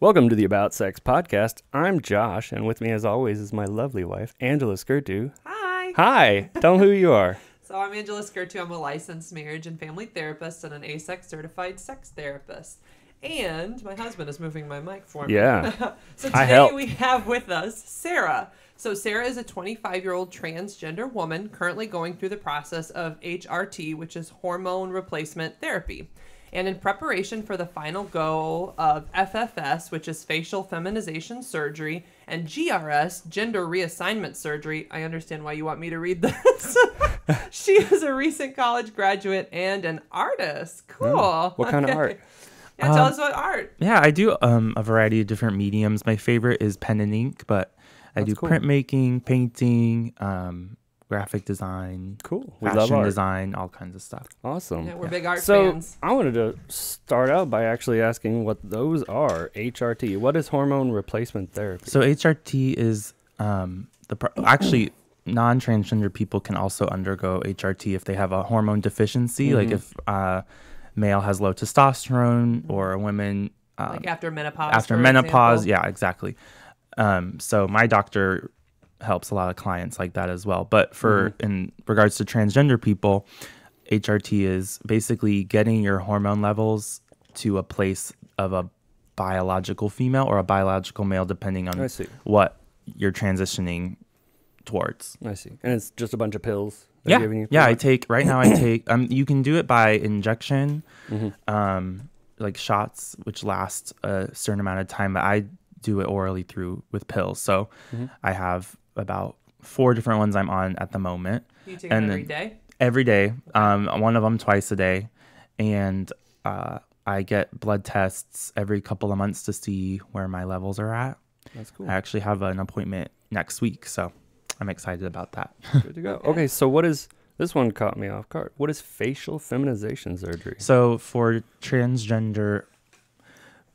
Welcome to the About Sex podcast. I'm Josh, and with me as always is my lovely wife, Angela Skirtu. Hi. Hi. Tell them who you are. So I'm Angela Skirtu. I'm a licensed marriage and family therapist and an ASEX certified sex therapist. And my husband is moving my mic for me. Yeah. So today we have with us Sarah. So Sarah is a 25-year-old transgender woman currently going through the process of HRT, which is hormone replacement therapy. And in preparation for the final go of FFS, which is facial feminization surgery, and GRS, gender reassignment surgery, I understand why you want me to read this. She is a recent college graduate and an artist. Cool. What kind of art? Yeah, tell us about art. Yeah, I do a variety of different mediums. My favorite is pen and ink, but I do printmaking, painting, graphic design, fashion design, all kinds of stuff. Awesome. Yeah, we're big art so fans. I wanted to start out by actually asking what those are. HRT. What is hormone replacement therapy? So HRT is actually non-transgender people can also undergo HRT if they have a hormone deficiency, like if male has low testosterone or a woman Like after menopause. After menopause, yeah, exactly. So my doctor helps a lot of clients like that as well. But for in regards to transgender people, HRT is basically getting your hormone levels to a place of a biological female or a biological male, depending on what you're transitioning towards. I see. And it's just a bunch of pills? Yeah, I take you can do it by injection, like shots, which last a certain amount of time, but I do it orally with pills. So I have about 4 different ones I'm on at the moment. You take it every day? Every day. One of them twice a day. And I get blood tests every couple of months to see where my levels are at. That's cool. I actually have an appointment next week, so I'm excited about that. Good to go. Okay, so this one caught me off guard. What is facial feminization surgery? So for transgender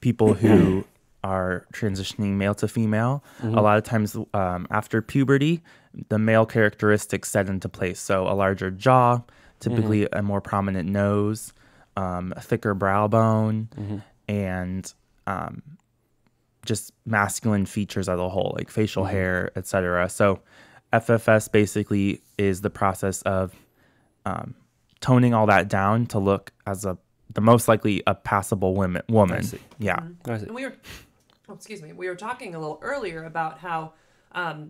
people who are transitioning male to female, a lot of times after puberty, the male characteristics set into place. So a larger jaw, typically a more prominent nose, a thicker brow bone, and just masculine features as a whole, like facial hair, etc. So FFS basically is the process of toning all that down to look as the most likely a passable woman. I see. Yeah. I see. And we were talking a little earlier about how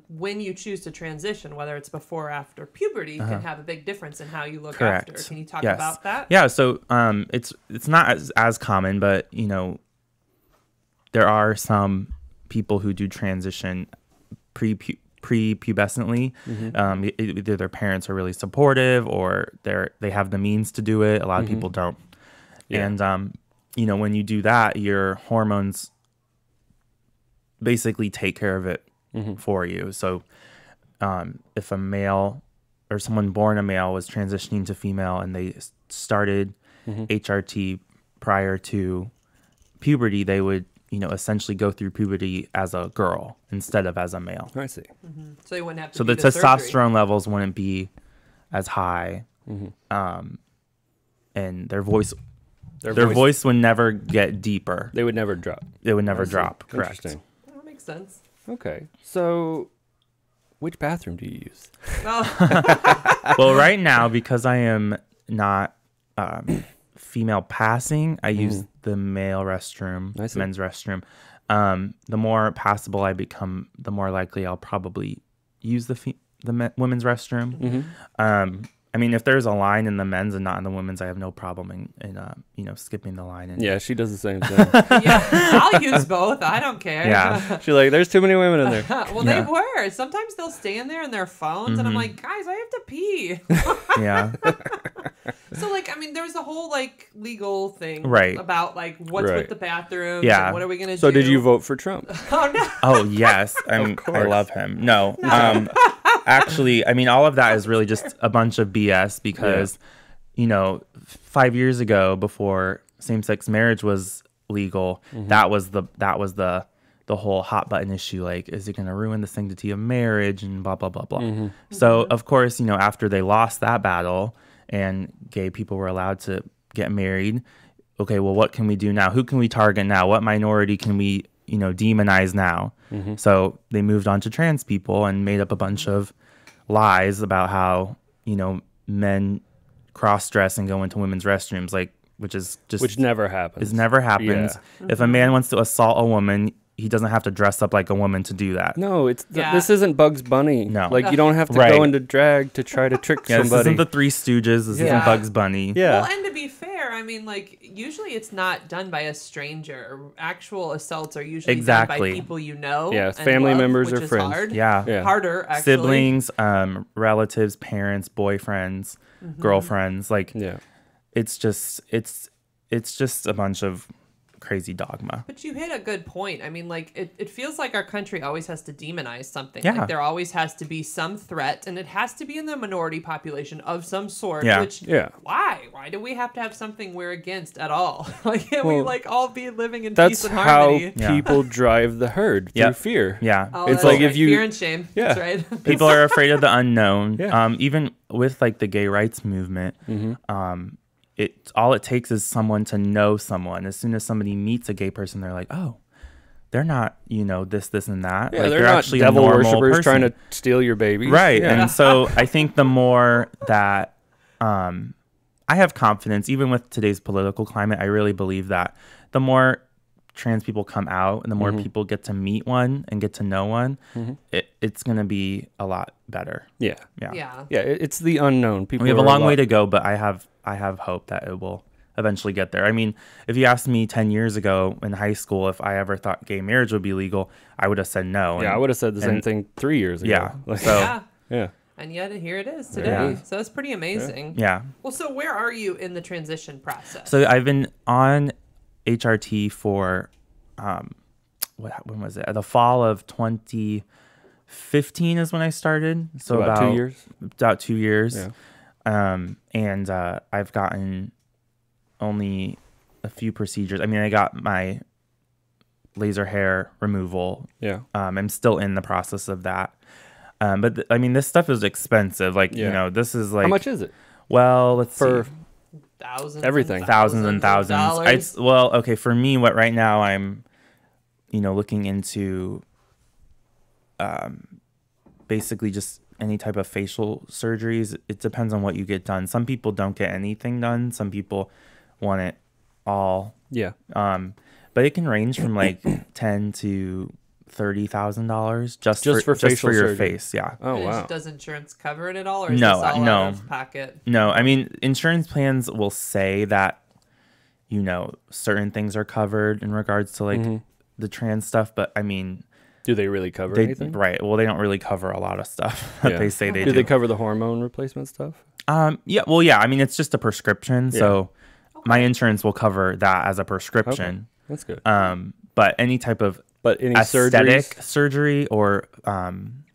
when you choose to transition, whether it's before or after puberty, can have a big difference in how you look Correct. after. Can you talk about that? Yeah. So it's not as common, but there are some people who do transition pre-pubescently. Either their parents are really supportive or they have the means to do it. A lot of people don't. Yeah. And when you do that, your hormones basically take care of it for you. So if a male or someone born a male was transitioning to female and they started HRT prior to puberty, they would essentially go through puberty as a girl instead of as a male. I see. So you wouldn't have to so do the surgery. testosterone levels wouldn't be as high, and their voice would never get deeper. They would never drop. They would never drop. Correct. Interesting. That makes sense. Okay. So which bathroom do you use? Well, right now, because I am not female passing, I use the male restroom, men's restroom. The more passable I become, the more likely I'll probably use the women's restroom. I mean, if there's a line in the men's and not in the women's, I have no problem in skipping the line. Yeah, she does the same thing. Yeah, I'll use both. I don't care. Yeah. She's like, there's too many women in there. Well, they were. Sometimes they'll stay in there on their phones, and I'm like, guys, I have to pee. Yeah. So, there's a whole, legal thing about, what's with the bathrooms and what are we going to do? So did you vote for Trump? Oh, no. Oh, yes. I love him. No. Actually, all of that is really just a bunch of BS because, 5 years ago, before same-sex marriage was legal, that was the whole hot button issue. Like, is it going to ruin the sanctity of marriage and blah, blah, blah, blah. So, of course, after they lost that battle and gay people were allowed to get married, okay, well, what can we do now? Who can we target now? What minority can we demonized now. So they moved on to trans people and made up a bunch of lies about how, men cross-dress and go into women's restrooms, which never happens. Never happens. Yeah. If a man wants to assault a woman, he doesn't have to dress up like a woman to do that. No, this isn't Bugs Bunny. No. Like, you don't have to go into drag to try to trick somebody. This isn't the Three Stooges. This isn't Bugs Bunny. Yeah. Well, and to be fair, I mean, like, usually it's not done by a stranger. Actual assaults are usually done by people you know. Yeah, and family love, members which or is friends. Hard. Yeah. Harder, actually. Siblings, relatives, parents, boyfriends, girlfriends. Like, it's just a bunch of crazy dogma. But you hit a good point. I mean, like, it feels like our country always has to demonize something. Yeah. Like, there always has to be some threat, and it has to be in the minority population of some sort. Yeah. Which, why? Why do we have to have something we're against at all? Like, can't we, like, all be living in peace and harmony? That's how people drive the herd, through fear. Yeah. Oh, It's that's like right. if you... Fear and shame. Yeah. That's right. People are afraid of the unknown. Yeah. Even with, like, the gay rights movement, all it takes is someone to know someone. As soon as somebody meets a gay person, they're like, oh, they're not, this, and that. Yeah, like, they're not actually devil a normal worshippers person. trying to steal your babies. Right. Yeah. And so I think the more that I have confidence, even with today's political climate, I really believe that the more trans people come out and the more people get to meet one and get to know one, it's going to be a lot better. Yeah. It's the unknown. People We have a long way to go, but I have hope that it will eventually get there. I mean, if you asked me 10 years ago in high school if I ever thought gay marriage would be legal, I would have said no. I would have said the same thing 3 years ago. Yeah. Like, So yeah. And yet here it is today. Yeah. So that's pretty amazing. Yeah. Well, so where are you in the transition process? So I've been on HRT for when was it? The fall of 2015 is when I started. So about 2 years. About 2 years. Yeah. And I've gotten only a few procedures. I mean, I got my laser hair removal. Yeah. I'm still in the process of that. But I mean, this stuff is expensive. Like, this is like... How much is it? Well, let's see. Thousands. Everything. Thousands and thousands. Dollars. Okay, for me, right now I'm, looking into basically just any type of facial surgeries. It depends on what you get done. Some people don't get anything done. Some people want it all. Yeah. But it can range from like $10,000 to $30,000 just for facial your surgery. face. Yeah. Oh, wow. Does insurance cover it at all, or is No, this all no. out of pocket? No, I mean, insurance plans will say that, certain things are covered in regards to like the trans stuff, but I mean, do they really cover anything? Right. Well, they don't really cover a lot of stuff that they say they do. Do they cover the hormone replacement stuff? Yeah. Well, yeah. I mean, it's just a prescription, so my insurance will cover that as a prescription. Okay. That's good. But any type of any aesthetic surgery or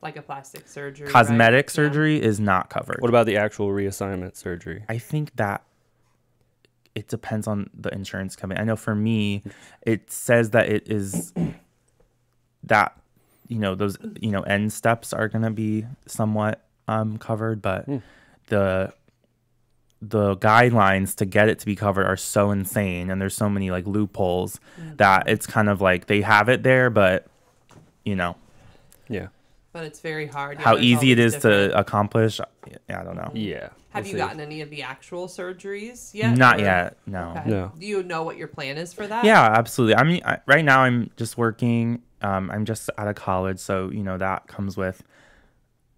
like a plastic surgery, cosmetic right? surgery is not covered. What about the actual reassignment surgery? I think that it depends on the insurance company. I know for me, it says that it is that those end steps are going to be somewhat covered, but the guidelines to get it to be covered are so insane, and there's so many like loopholes that it's kind of like they have it there, but Yeah. But it's very hard. how there's easy it always is different. to accomplish, I don't know. Yeah. Have We'll you see. gotten any of the actual surgeries yet? Not or- yet, no. Okay. No. Do you know what your plan is for that? Yeah, absolutely. I mean, right now I'm just working. I'm just out of college, so that comes with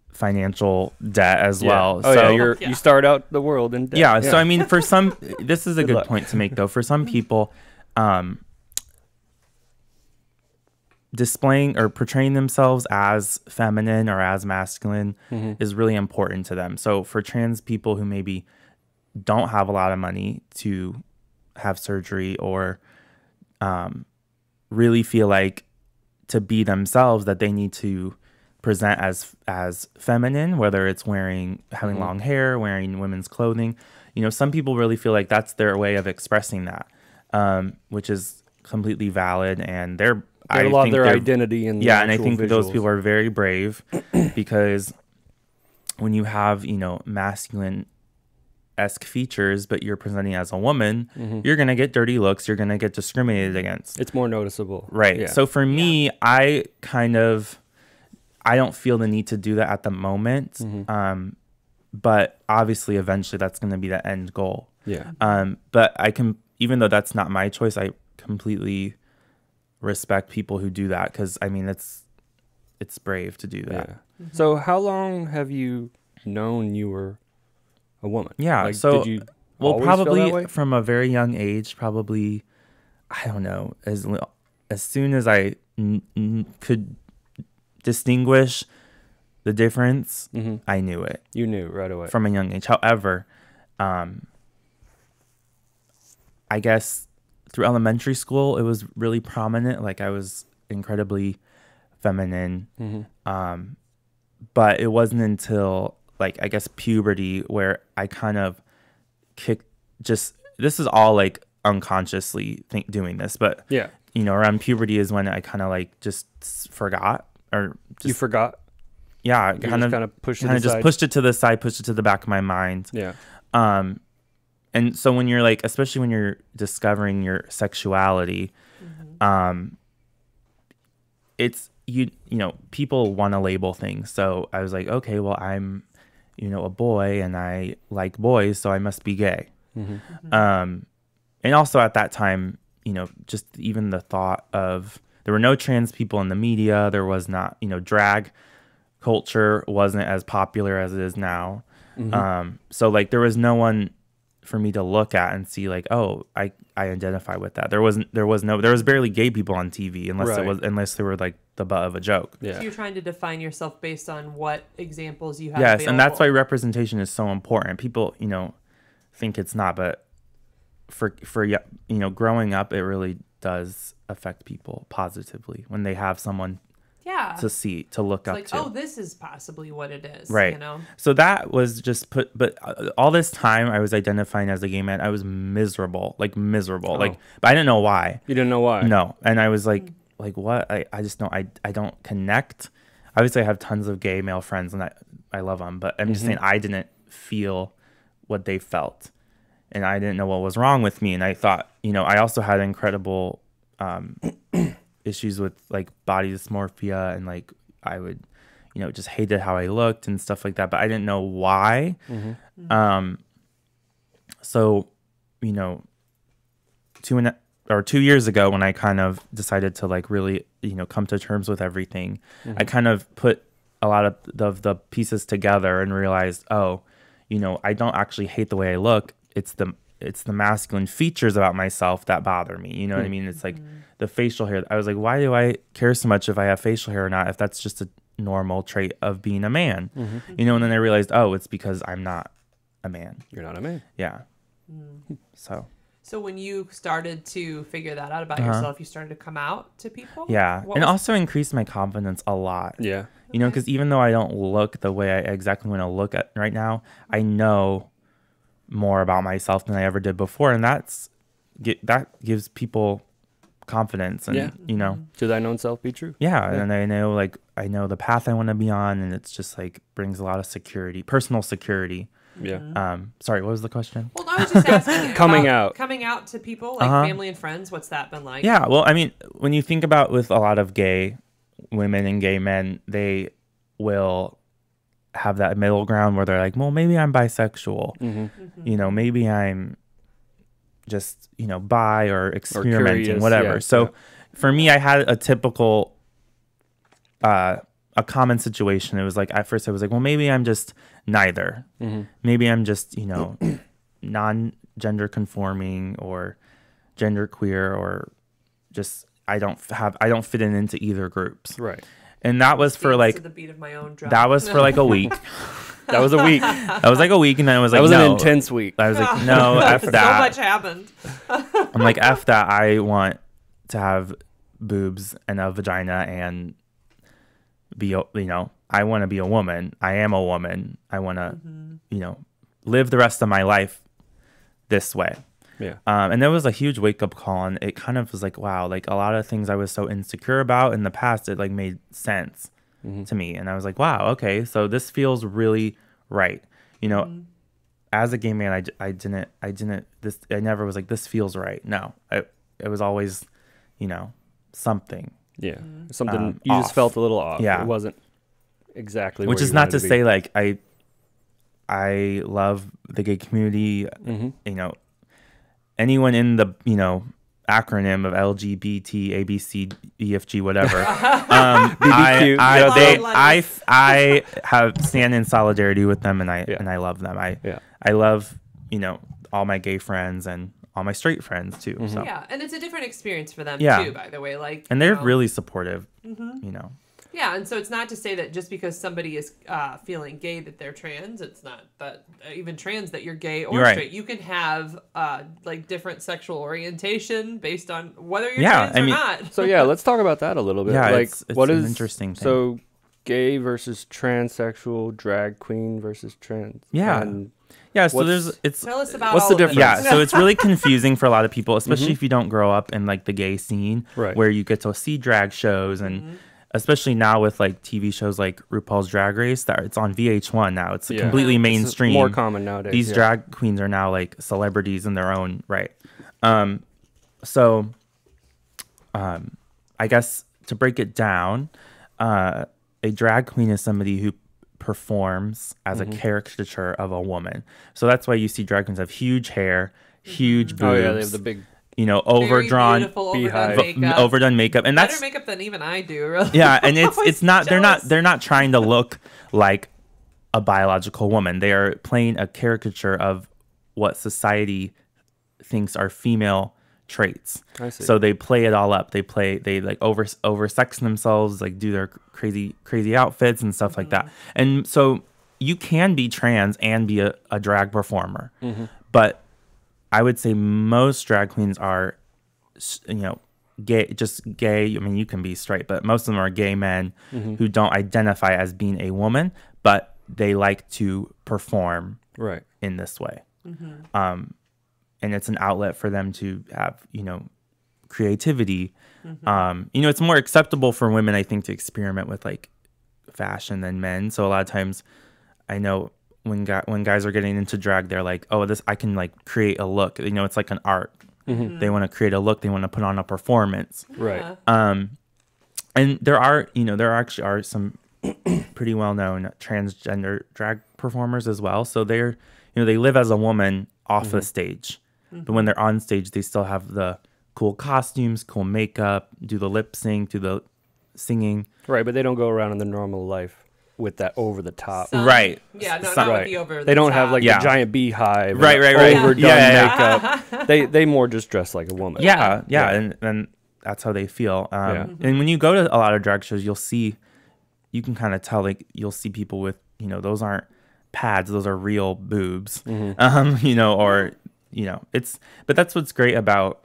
financial debt as well. Oh, so yeah, you start out the world in debt. yeah. So I mean, for some, this is a good point to make though. For some people, displaying or portraying themselves as feminine or as masculine is really important to them. So for trans people who maybe don't have a lot of money to have surgery or really feel like to be themselves that they need to present as feminine, whether it's having long hair, wearing women's clothing. Some people really feel like that's their way of expressing that, which is completely valid, and They have a lot of their identity in the and I actual think those visuals. people are very brave because when you have masculine esque features, but you're presenting as a woman, you're going to get dirty looks. You're going to get discriminated against. It's more noticeable. Right. Yeah. So for me, I don't feel the need to do that at the moment. But obviously eventually that's going to be the end goal. Yeah. But even though that's not my choice, I completely respect people who do that. 'Cause I mean, it's brave to do that. Yeah. So how long have you known you were a woman? Yeah. Like, So, did you well, always feel that probably way? from a very young age, probably, I don't know, as soon as I could distinguish the difference, I knew it You knew right away. from a young age. However, I guess through elementary school, it was really prominent. Like I was incredibly feminine. But it wasn't until like, I guess puberty where I kind of this is all like unconsciously doing this, but yeah. Around puberty is when I kind of like just forgot or just, You forgot? yeah, You kind of pushed it just aside? pushed it to the side, pushed it to the back of my mind. Yeah. And so when you're like, especially when you're discovering your sexuality, it's, people want to label things. So I was like, okay, well, I'm, a boy and I like boys, so I must be gay. And also at that time, just even the thought of, there were no trans people in the media. There was not, drag culture wasn't as popular as it is now. So like there was no one for me to look at and see like, oh, I identify with that. There was barely gay people on TV unless they were like the butt of a joke. Yeah. So you're trying to define yourself based on what examples you have. Yes, available. and that's why representation is so important. People, think it's not, but for growing up, it really does affect people positively when they have someone to look up like, to. oh, this is possibly what it is. Right. So that was just but all this time I was identifying as a gay man. I was miserable. Like, but I didn't know why. You didn't know why? No. And I was like what? I just don't, I don't connect. Obviously I have tons of gay male friends and I love them, but I'm just saying I didn't feel what they felt. And I didn't know what was wrong with me. And I thought, I also had incredible issues with like body dysmorphia, and like I would, just hated how I looked and stuff like that, but I didn't know why. So, 2 years ago when I kind of decided to like really, come to terms with everything, I kind of put a lot of the pieces together and realized, oh, I don't actually hate the way I look. It's the masculine features about myself that bother me. You know what I mean? It's like the facial hair. I was like, why do I care so much if I have facial hair or not, if that's just a normal trait of being a man? And then I realized, oh, it's because I'm not a man. You're not a man. Yeah. So when you started to figure that out about yourself, you started to come out to people? Yeah. And also increased my confidence a lot. Yeah. Because even though I don't look the way I exactly want to look at right now, I know more about myself than I ever did before. And that gives people confidence. And, To thine own self be true. Yeah. And I know the path I want to be on. And it's just like brings a lot of security, personal security. Yeah. Sorry, what was the question? Well, I was just asking Coming out to people, like family and friends. What's that been like? Yeah. Well, I mean, when you think about with a lot of gay women and gay men, they will have that middle ground where they're like, well, maybe I'm bisexual. Maybe I'm just, bi or experimenting, curious, whatever. yeah, So for me, I had a typical, a common situation. It was like, at first I was like, well, maybe I'm just neither. Maybe I'm just, non-gender conforming or gender queer, or just, I don't fit into either groups. Right. And that was for like the beat of my own drum. That was for like a week. That was a week. That was like a week, and then I was like, that was no. an intense week. I was like, no, F that. So much happened. I'm like, F that. I want to have boobs and a vagina and be, I want to be a woman. I am a woman. I want to, live the rest of my life this way. Yeah. And there was a huge wake up call, and it kind of was like, wow, like a lot of things I was so insecure about in the past, it like made sense to me. And I was like, wow, okay, so this feels really right. as a gay man, I never was like, this feels right. No, it was always, something. Yeah. Something you off. just felt a little off. Yeah. It wasn't exactly Which where is you not wanted to be. say like I love the gay community. Anyone in the acronym of LGBT, ABC, EFG, whatever. BBQ, I have stand in solidarity with them, and I love them. I love all my gay friends and all my straight friends too. So Yeah, and it's a different experience for them Yeah. too. By the way, like, and they're really supportive. Yeah, and so it's not to say that just because somebody is feeling gay that they're trans. It's not that even trans that you're gay or You're right. straight. You can have like different sexual orientation based on whether you're Yeah, trans or not. So yeah, let's talk about that a little bit. Yeah, like it's what an is interesting thing. So gay versus transsexual, drag queen versus trans. Yeah. And Yeah, so what's- Tell us about What's all the of this. difference? Yeah, so it's really confusing for a lot of people, especially if you don't grow up in like the gay scene, Right. where you get to see drag shows, and especially now with like TV shows like RuPaul's Drag Race, that it's on VH1 now. It's completely It's mainstream. more common nowadays. These yeah. drag queens are now like celebrities in their own right. So I guess to break it down, a drag queen is somebody who performs as a caricature of a woman. So that's why you see drag queens have huge hair, huge boobs. Oh yeah, they have the big. Very overdrawn, beautiful, beehive. overdone makeup. and Better that's makeup than even I do. Really. yeah, and it's Always not jealous. they're not trying to look like a biological woman. They are playing a caricature of what society thinks are female traits. I see. So they play it all up. They like over sex themselves, like do their crazy outfits and stuff like that. And so you can be trans and be a drag performer, but I would say most drag queens are, gay, just gay. I mean, you can be straight, but most of them are gay men who don't identify as being a woman, but they like to perform Right. in this way. And it's an outlet for them to have, creativity. It's more acceptable for women, I think, to experiment with like fashion than men. So a lot of times I know when guys are getting into drag, they're like, oh, I can like create a look. It's like an art. They want to create a look. They want to put on a performance. Right. And there actually are some pretty well-known transgender drag performers as well. So they're, they live as a woman off the stage, but when they're on stage, they still have the cool costumes, cool makeup, do the lip sync, do the singing. Right, but they don't go around in the normal life with that over the top. Some- Right. Yeah, no, Some- not Right. with the over. They don't have like Yeah. the giant beehive. Right, and right. Overdone Yeah. makeup. They more just dress like a woman. Yeah. Yeah. And that's how they feel. Yeah. And when you go to a lot of drag shows, you can kind of tell, like, you'll see people with, those aren't pads, those are real boobs. But that's what's great about,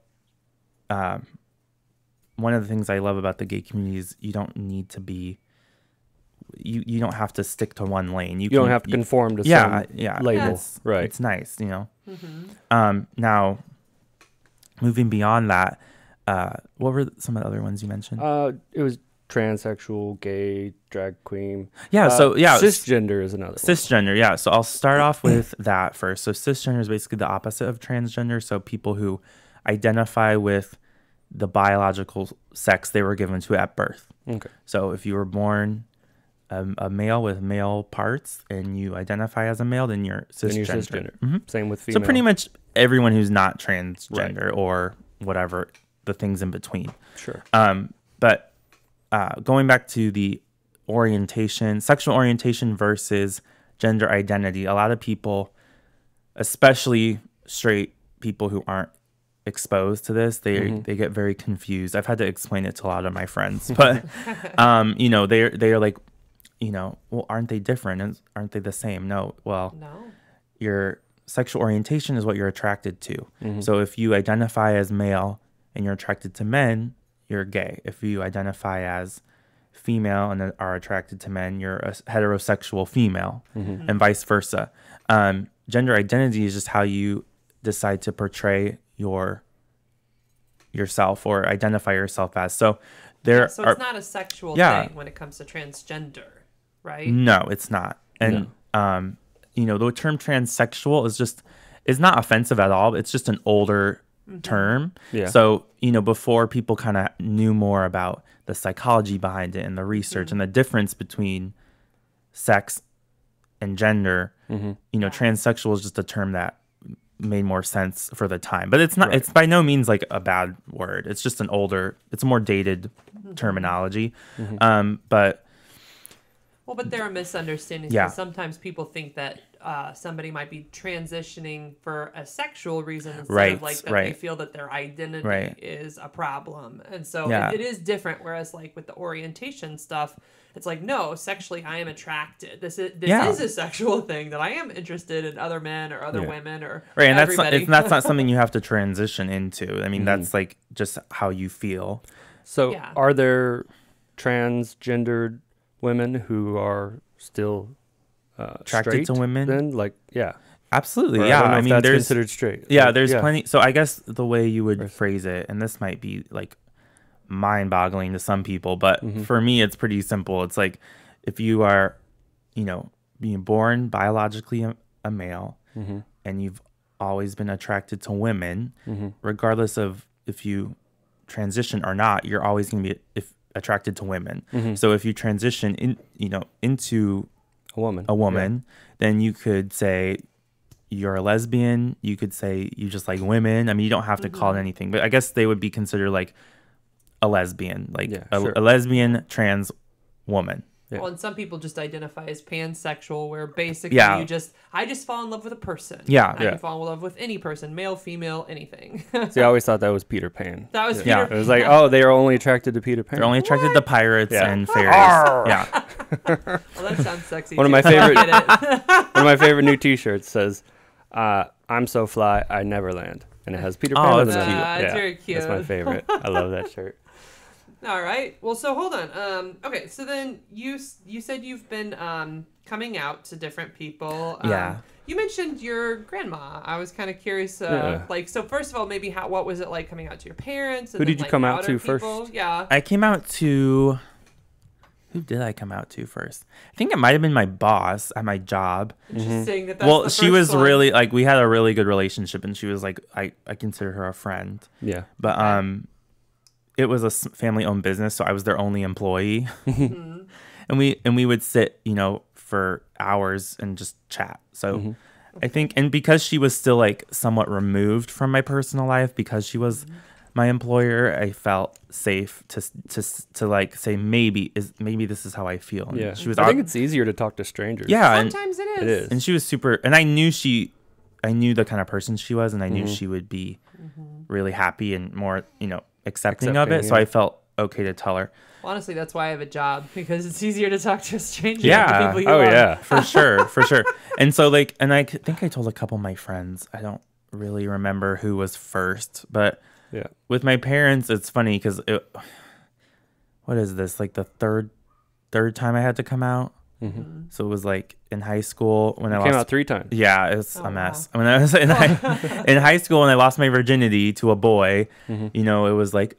one of the things I love about the gay community is you don't need to be, you don't have to stick to one lane. You don't have to conform to yeah, some yeah, label. It's, Right. It's nice, Now, moving beyond that, what were some of the other ones you mentioned? It was transsexual, gay, drag queen. Yeah, cisgender is another one. Cisgender, yeah. So I'll start off with that first. So cisgender is basically the opposite of transgender. So people who identify with the biological sex they were given to at birth. Okay. So if you were born a male with male parts and you identify as a male, then you're cisgender. Then you're cisgender. Same with female. So pretty much everyone who's not transgender or whatever, the things in between. Sure. But going back to the orientation, sexual orientation versus gender identity, a lot of people, especially straight people who aren't exposed to this, they get very confused. I've had to explain it to a lot of my friends, but they're like, well, aren't they different? Aren't they the same? No. Well, No. your sexual orientation is what you're attracted to. So if you identify as male and you're attracted to men, you're gay. If you identify as female and are attracted to men, you're a heterosexual female, and vice versa. Gender identity is just how you decide to portray yourself or identify yourself as. So So it's not a sexual Yeah. thing when it comes to transgender, right? No, it's not. And the term transsexual is not offensive at all. It's just an older term. Yeah. So, before people kind of knew more about the psychology behind it and the research and the difference between sex and gender, transsexual is just a term that made more sense for the time. But it's not, it's by no means like a bad word. It's just it's a more dated terminology. But there are misunderstandings. Yeah. Because sometimes people think that somebody might be transitioning for a sexual reason instead of like that they feel that their identity is a problem. And so it is different. Whereas like with the orientation stuff, it's like, no, sexually I am attracted. This is a sexual thing that I am interested in other men or other women or and everybody. that's not something you have to transition into. I mean, that's like just how you feel. So are there transgendered women who are still attracted straight to women? Then, like, absolutely. Or Yeah, I mean, that's there's considered straight. Yeah, there's plenty. So I guess the way you would phrase it, and this might be like mind-boggling to some people, but for me, it's pretty simple. It's like if you are, being born biologically a male, and you've always been attracted to women, regardless of if you transition or not, you're always going to be attracted to women. So if you transition into a woman, then you could say you're a lesbian. You could say you just like women. I mean, you don't have to call it anything, but I guess they would be considered like a lesbian, like a lesbian trans woman. Yeah. Well, and some people just identify as pansexual, where basically I just fall in love with a person. Yeah. I can fall in love with any person, male, female, anything. See, I always thought that was Peter Pan. That was Peter Pan. It was like, oh, they are only attracted to Peter Pan. They're only attracted to pirates and fairies. Yeah. Well, that sounds sexy. One of my favorite new T-shirts says, "I'm so fly, I never land," and it has Peter Pan. Oh, in that's it. cute. That's very cute. That's my favorite. I love that shirt. All right. Well, so hold on. Okay. So then you said you've been coming out to different people. Yeah. You mentioned your grandma. I was kind of curious. Like, so first of all, maybe what was it like coming out to your parents? And Who then, did you like, come out to people? first? Yeah. I came out to. Who did I come out to first? I think it might have been my boss at my job. Interesting. That's well, the she first was one. really like, we had a really good relationship, and she was like, I consider her a friend. Yeah. But it was a family-owned business, so I was their only employee. And we would sit, for hours and just chat. So I think, and because she was still like somewhat removed from my personal life, because she was my employer, I felt safe to like say maybe this is how I feel. And she was. I think it's easier to talk to strangers. Yeah, sometimes it is. It is. And she was super. And I knew the kind of person she was, and I knew she would be really happy and more, accepting of it. So I felt okay to tell her. Well, honestly, that's why I have a job, because it's easier to talk to a stranger. Yeah. Than people you love. Yeah. For sure. And so like, and I think I told a couple of my friends. I don't really remember who was first, but with my parents, it's funny because what is this? Like the third time I had to come out. So it was like in high school when I came out 3 times. Yeah, it's a mess. When I was in high school, when I lost my virginity to a boy, it was like,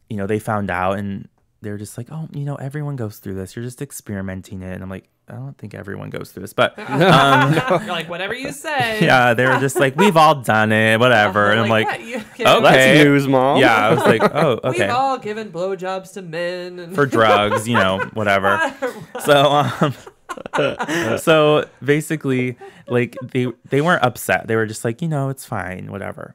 they found out and they were just like, oh, everyone goes through this. You're just experimenting it. And I'm like, I don't think everyone goes through this, but you're like, whatever you say. Yeah, they were just like, we've all done it, whatever. And I'm like, okay, that's news, Mom. Yeah, I was like, oh, okay. We've all given blowjobs to men and for drugs, whatever. So basically, like they weren't upset. They were just like, it's fine, whatever.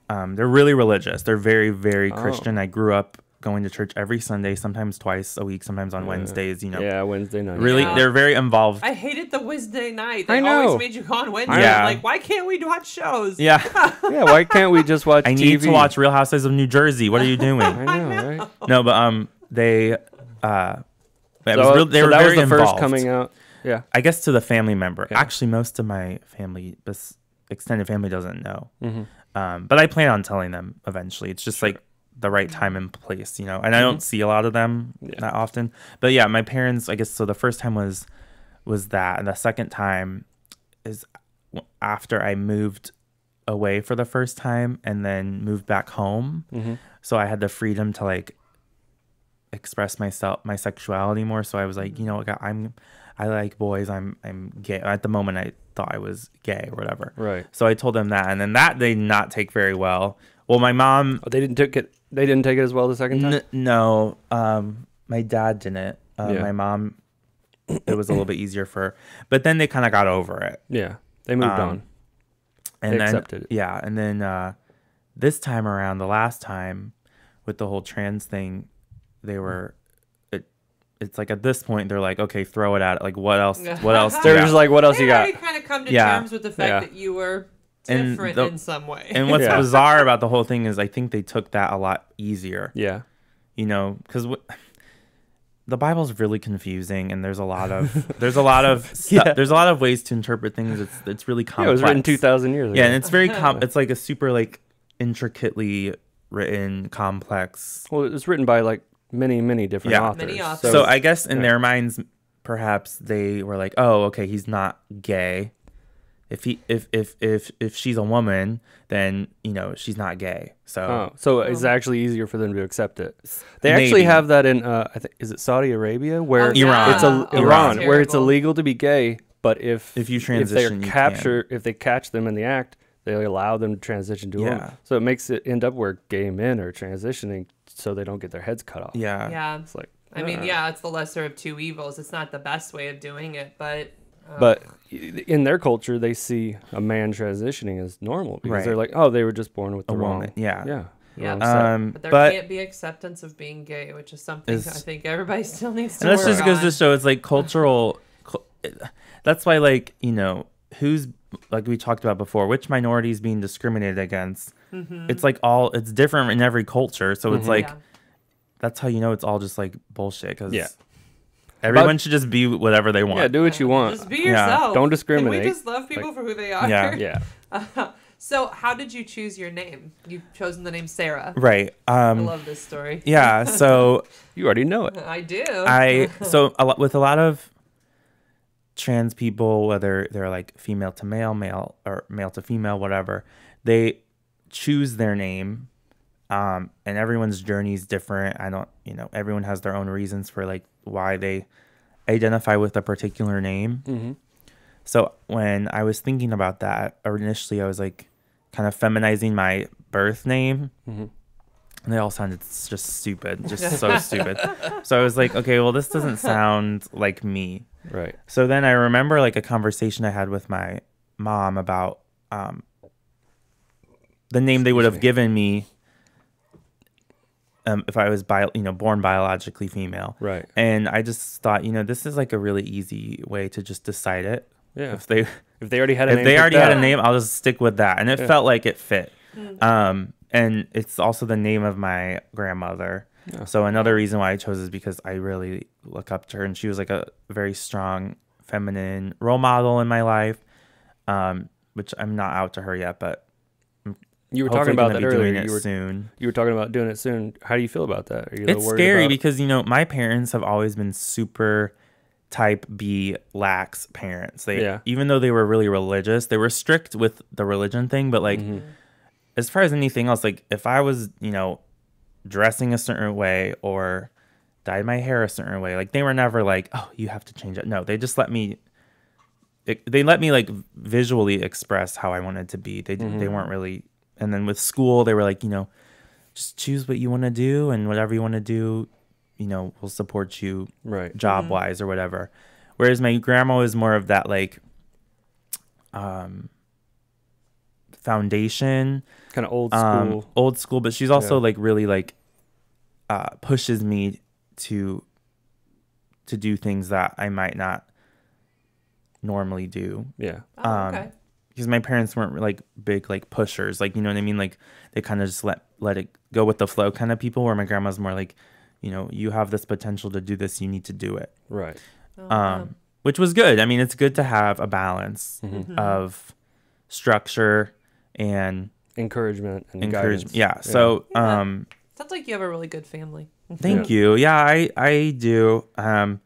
They're really religious. They're very, very Christian. I grew up going to church every Sunday, sometimes twice a week, sometimes on Wednesdays, Yeah, Wednesday night. Really, they're very involved. I hated the Wednesday night. I They know. always made you go on Wednesday. Yeah. I'm like, why can't we watch shows? Yeah. Yeah, why can't we just watch I TV? need to watch Real Housewives of New Jersey. What are you doing? I know, right? No, but they So were that very was the first involved. coming out. Yeah. I guess to the family member. Yeah. Actually, most of my family, this extended family, doesn't know. But I plan on telling them eventually. It's just like the right time and place, and I don't see a lot of them that often. But yeah, my parents, I guess, so the first time was that, and the second time is after I moved away for the first time and then moved back home. So I had the freedom to like express my sexuality more. So I was like, you know, I like boys. I'm gay. At the moment, I thought I was gay or whatever. Right. So I told them that, and then that they did not take very well. Well, my mom. Oh, they didn't take it. They didn't take it as well the second time. No. My dad didn't. Yeah. My mom. It was a little bit easier for her, but then they kind of got over it. Yeah, they moved on. And they then accepted it. Yeah, and then this time around, the last time with the whole trans thing, they were. It's like at this point they're like, okay, throw it at it. Like what else? What else? They're just like, what else you got? They kind of come to terms with the fact that you were different in some way. And what's bizarre about the whole thing is I think they took that a lot easier. Yeah. You know, because the Bible's really confusing, and there's a lot of there's a lot of ways to interpret things. It's really complex. Yeah, it was written 2,000 years ago. Yeah, and it's very it's like a super like intricately written, complex. Well, it was written by like many different authors. Many authors. So I guess in their minds, perhaps they were like, "Oh, okay, he's not gay. If she's a woman, then you know she's not gay." So it's actually easier for them to accept it. They actually have that in I think is it Saudi Arabia where Iran where it's illegal to be gay, but if you transition, if they catch them in the act, they allow them to transition to a woman. So it makes it end up where gay men are transitioning so they don't get their heads cut off. Yeah. It's like I mean, it's the lesser of two evils. It's not the best way of doing it, but in their culture, they see a man transitioning as normal because they're like, oh, they were just born with the wrong woman. Yeah. But there can't be acceptance of being gay, which is something I think everybody still needs to work on. And that just goes to show it's like cultural. That's why, like, you know, who's like we talked about before, which minority is being discriminated against. It's like it's different in every culture. So it's like that's how you know it's all just like bullshit. Because everyone should just be whatever they want. Yeah, do what you want. Just be yourself. Don't discriminate. Can we just love people for who they are? Yeah. So how did you choose your name? You've chosen the name Sarah. Right. I love this story. Yeah. So you already know it. I do. With a lot of trans people, whether they're like female to male, or male to female, whatever, they choose their name. And everyone's journey is different. Everyone has their own reasons for like why they identify with a particular name. So when I was thinking about that, initially I was like kind of feminizing my birth name. And they all sounded just stupid, just so stupid. So I was like, okay, well, this doesn't sound like me. Right. So then I remember like a conversation I had with my mom about the name they would have given me if I was born biologically female. Right. And I just thought, this is like a really easy way to just decide it. Yeah. If they already had a name. If they already had a name, I'll just stick with that. And it felt like it fit. And it's also the name of my grandmother. Yeah. So another reason why I chose is because I really look up to her, and she was like a very strong feminine role model in my life, which I'm not out to her yet, but you were talking about that earlier. You were talking about doing it soon. How do you feel about that? Are you it's scary because, my parents have always been super type B lax parents. Even though they were really religious, they were strict with the religion thing, but like as far as anything else, like if I was, dressing a certain way or dyed my hair a certain way, like they were never like, oh, you have to change it. No, they just let me like visually express how I wanted to be. They weren't really. And then with school, they were like, just choose what you want to do, and whatever you want to do, we'll support you job wise or whatever. Whereas my grandma was more of that like foundation, kind of old school, but she's also like really like pushes me to do things that I might not normally do. Yeah. Okay. Because my parents weren't like big like pushers, like, you know what I mean, like they kind of just let it go with the flow kind of people, where my grandma's more like, you have this potential to do this, you need to do it. Right. Which was good. I mean, it's good to have a balance of structure and encouragement and guidance. Yeah. So sounds like you have a really good family. Thank you. Yeah, I do. And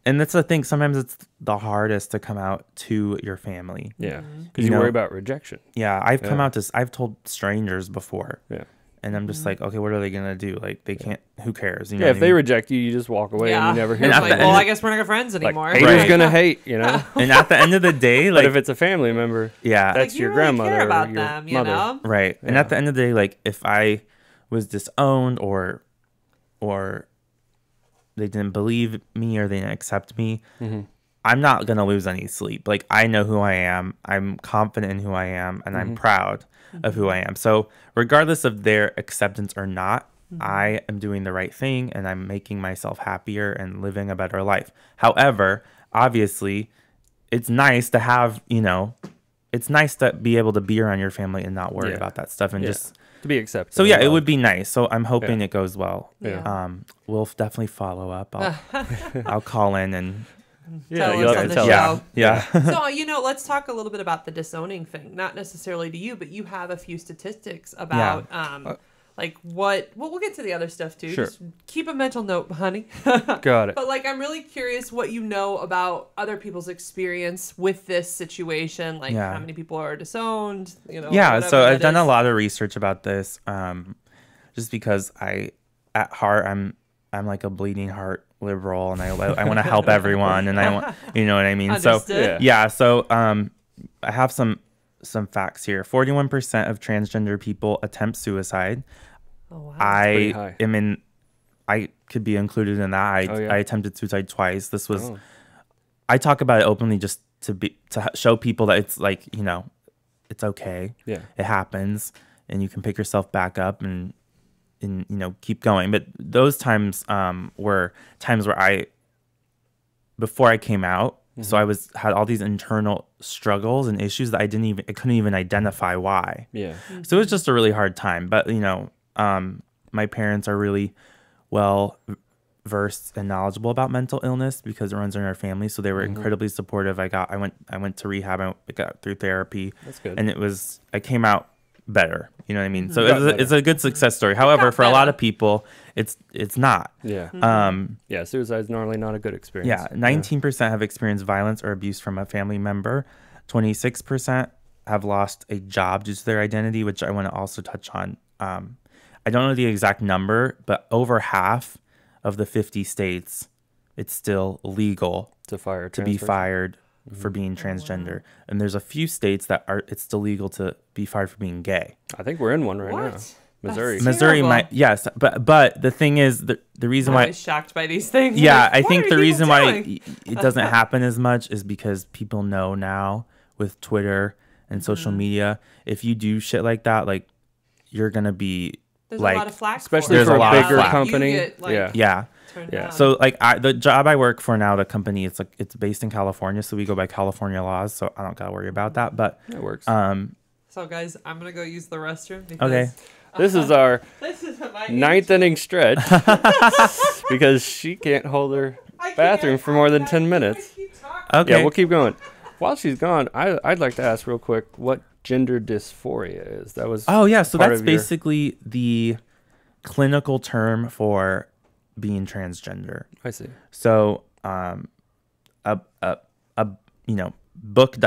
that's the thing. Sometimes it's the hardest to come out to your family. Yeah, because you worry about rejection. Yeah, I've come out to. I've told strangers before. Yeah, And I'm just like, okay, what are they gonna do? Like, they can't. Who cares? You know Yeah, if what I they mean? reject you, you just walk away and you never hear It's from like, them. well, I guess we're not friends anymore. Like, haters Right. gonna hate, you know. And at the end of the day, But like, if it's a family member, yeah, that's like, you your really grandmother care about or your them, you mother. know? right. And Yeah. at the end of the day, like, if I was disowned or they didn't believe me or they didn't accept me, I'm not gonna lose any sleep. Like, I know who I am. I'm confident in who I am, and I'm proud of who I am. So regardless of their acceptance or not, I am doing the right thing and I'm making myself happier and living a better life. However, obviously, it's nice to have, it's nice to be able to be around your family and not worry about that stuff and just to be accepted. so yeah, it would be nice. So I'm hoping it goes well. Yeah. We'll definitely follow up. I'll call in and Tell you'll us have on to the tell show. yeah. So, let's talk a little bit about the disowning thing. Not necessarily to you, but you have a few statistics about like what we'll get to the other stuff too. Sure. Just keep a mental note, honey. Got it. But like, I'm really curious what you know about other people's experience with this situation. Like, how many people are disowned? Yeah. So I've done a a lot of research about this. Just because at heart, I'm like a bleeding heart liberal, and I want to help everyone, and I want, you know what I mean. Understood. So yeah. So I have some facts here. 41% of transgender people attempt suicide. Oh wow. I could be included in that. I attempted suicide twice. This was, I talk about it openly just to show people that it's like, it's okay. Yeah. It happens and you can pick yourself back up and keep going. But those times were times where before I came out, so I had all these internal struggles and issues that I couldn't even identify why. Yeah. So it was just a really hard time. But my parents are really well versed and knowledgeable about mental illness because it runs in our family. So they were incredibly supportive. I went to rehab. I got through therapy. That's good. And I came out better. You know what I mean? So Got it's a good success story. However, for a lot of people, it's not. Yeah. Yeah. Suicide's normally not a good experience. Yeah. 19% have experienced violence or abuse from a family member. 26% have lost a job due to their identity, which I want to also touch on. I don't know the exact number, but over half of the 50 states, it's still legal to be fired for being transgender. And there's a few states that it's still legal to be fired for being gay. I think we're in one right now. Missouri. Missouri might, yes, but the thing is, the reason why I'm always shocked by these things. Yeah, Like, I what think are the reason people why doing? it doesn't happen as much is because people know now with Twitter and social media, if you do shit like that, like you're gonna be There's like, a lot of flack especially for it. There's for a a lot of bigger flack. company. You get, like, yeah. turned Yeah. down. So like the job I work for now, the company, it's based in California, so we go by California laws, so I don't gotta worry about that. But It works. So guys, I'm gonna go use the restroom because okay, This is our this is my ninth inning stretch because she can't hold her bathroom for more than 10 minutes. okay. Yeah, we'll keep going. While she's gone, I'd like to ask real quick what gender dysphoria is. That was Oh yeah, so part that's of your- basically the clinical term for being transgender. I see. So, book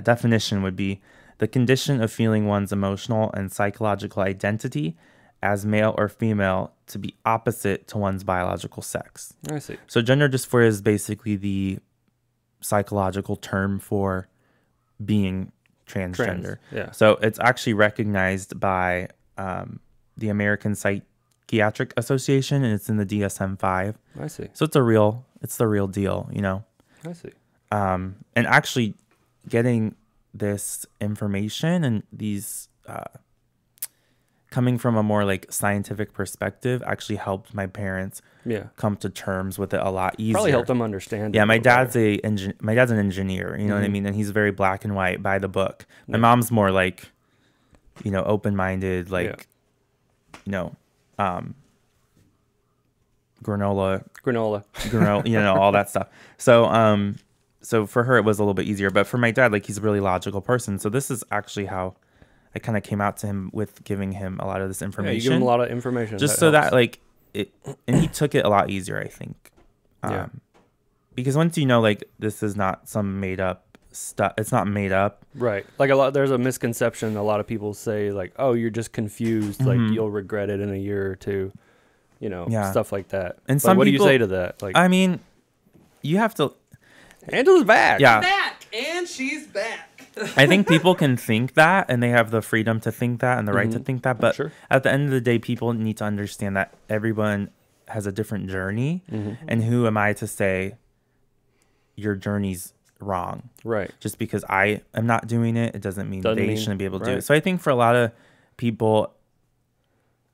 definition would be the condition of feeling one's emotional and psychological identity as male or female to be opposite to one's biological sex. I see. So, gender dysphoria is basically the psychological term for being transgender. Yeah. So, it's actually recognized by the American Psychiatric Association, and it's in the DSM-5. I see. So it's the real deal, I see. And actually getting this information and these coming from a more like scientific perspective actually helped my parents come to terms with it a lot easier. Probably helped them understand. Yeah, it a my little dad's better. my dad's an engineer, you know what I mean, and he's very black and white by the book. My mom's more like, open-minded, like, granola, all that stuff. So for her it was a little bit easier, but for my dad, like, he's a really logical person. So this is actually how I kind of came out to him with giving him a lot of this information. Yeah, you give him a lot of information. Just that so helps. that like it, and he took it a lot easier, I think. Because once like this is not some made up stuff. It's not made up. Right. Like there's a misconception. A lot of people say like, oh, you're just confused. Like you'll regret it in a year or two, stuff like that. And what do you say to that? Like, I mean, you have to. Angela's back. Yeah. Back. And she's back. I think people can think that, and they have the freedom to think that and the right to think that. But at the end of the day, people need to understand that everyone has a different journey. And who am I to say your journey's wrong? Right. Just because I am not doing it, it doesn't mean they shouldn't be able to do it. So I think for a lot of people,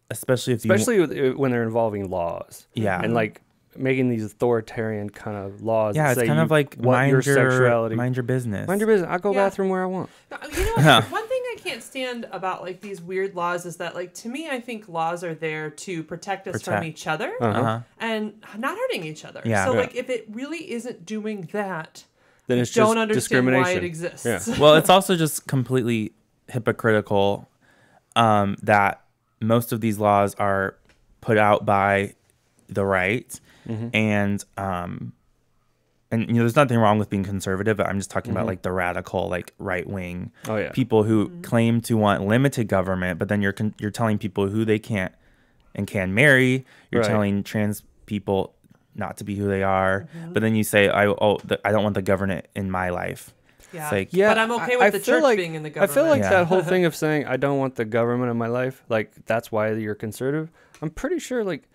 especially when they're involving laws. Yeah. And like making these authoritarian kind of laws. Yeah, it's kind of like mind your sexuality. Mind your business. Mind your business. I'll go bathroom where I want. You know, one thing I can't stand about like these weird laws is that like to me I think laws are there to protect us from each other and not hurting each other. Yeah. So like if it really isn't doing that, then it's don't just understand discrimination. why it exists. Yeah. Well, it's also just completely hypocritical that most of these laws are put out by the right. And there's nothing wrong with being conservative. I'm just talking about like the radical, like right wing people who claim to want limited government, but then you're telling people who they can't and can marry. You're telling trans people not to be who they are, but then you say, I don't want the government in my life. Yeah. Like, but I'm okay with the church being in the government. I feel like that whole thing of saying I don't want the government in my life, like that's why you're conservative. I'm pretty sure like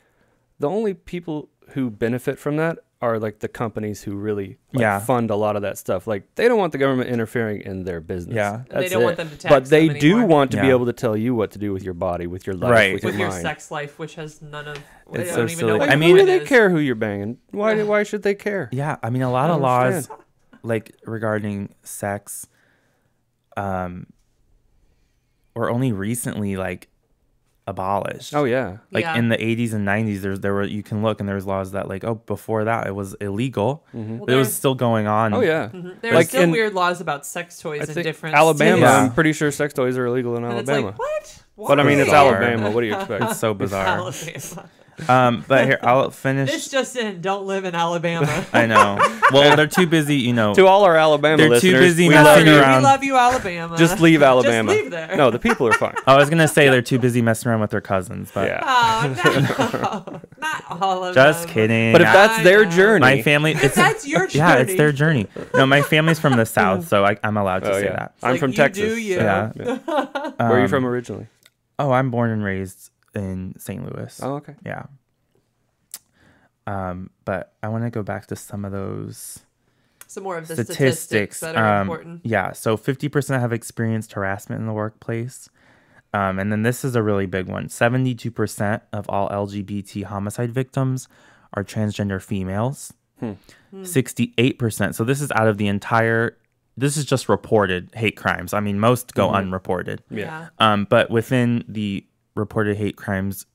the only people who benefit from that are like the companies who really fund a lot of that stuff. Like they don't want the government interfering in their business. Yeah, they don't want them to tax but they them do anymore. want to be able to tell you what to do with your body, with your life, with your mind. Sex life, which has none of. It's I so don't even silly. know what I mean, it who do they is. care who you're banging? Why should they care? Yeah, I mean, a lot of laws, like regarding sex, were only recently like abolished. Oh yeah, like in the 80s and 90s, there were you can look and there was laws that like before that it was illegal, but it was still going on. Oh yeah, there are still weird laws about sex toys in different Alabama. states. I'm pretty sure sex toys are illegal in Alabama. It's like, what? But I mean, it's Alabama. What do you expect? It's so bizarre. It's Alabama. But here I'll finish. This just in: don't live in Alabama. I know. Well, they're too busy, To all our Alabama they're listeners, too busy we messing around. We love you, Alabama. Just leave Alabama. Just leave there. No, the people are fine. I was gonna say they're too busy messing around with their cousins, but Oh, no, not all of just them. kidding. But if that's their journey, my family, that's your journey. Yeah, it's their journey. No, my family's from the South, so I'm allowed to say that. I'm from Texas. Do you. Yeah. Where are you from originally? Oh, I'm born and raised in St. Louis. Oh, okay. Yeah. But I want to go back to some of those some more of the statistics that are important. Yeah, so 50% have experienced harassment in the workplace. And then this is a really big one. 72% of all LGBT homicide victims are transgender females. 68%. So this is out of the entire... This is just reported hate crimes. I mean, most go unreported. Yeah. But within the reported hate crimes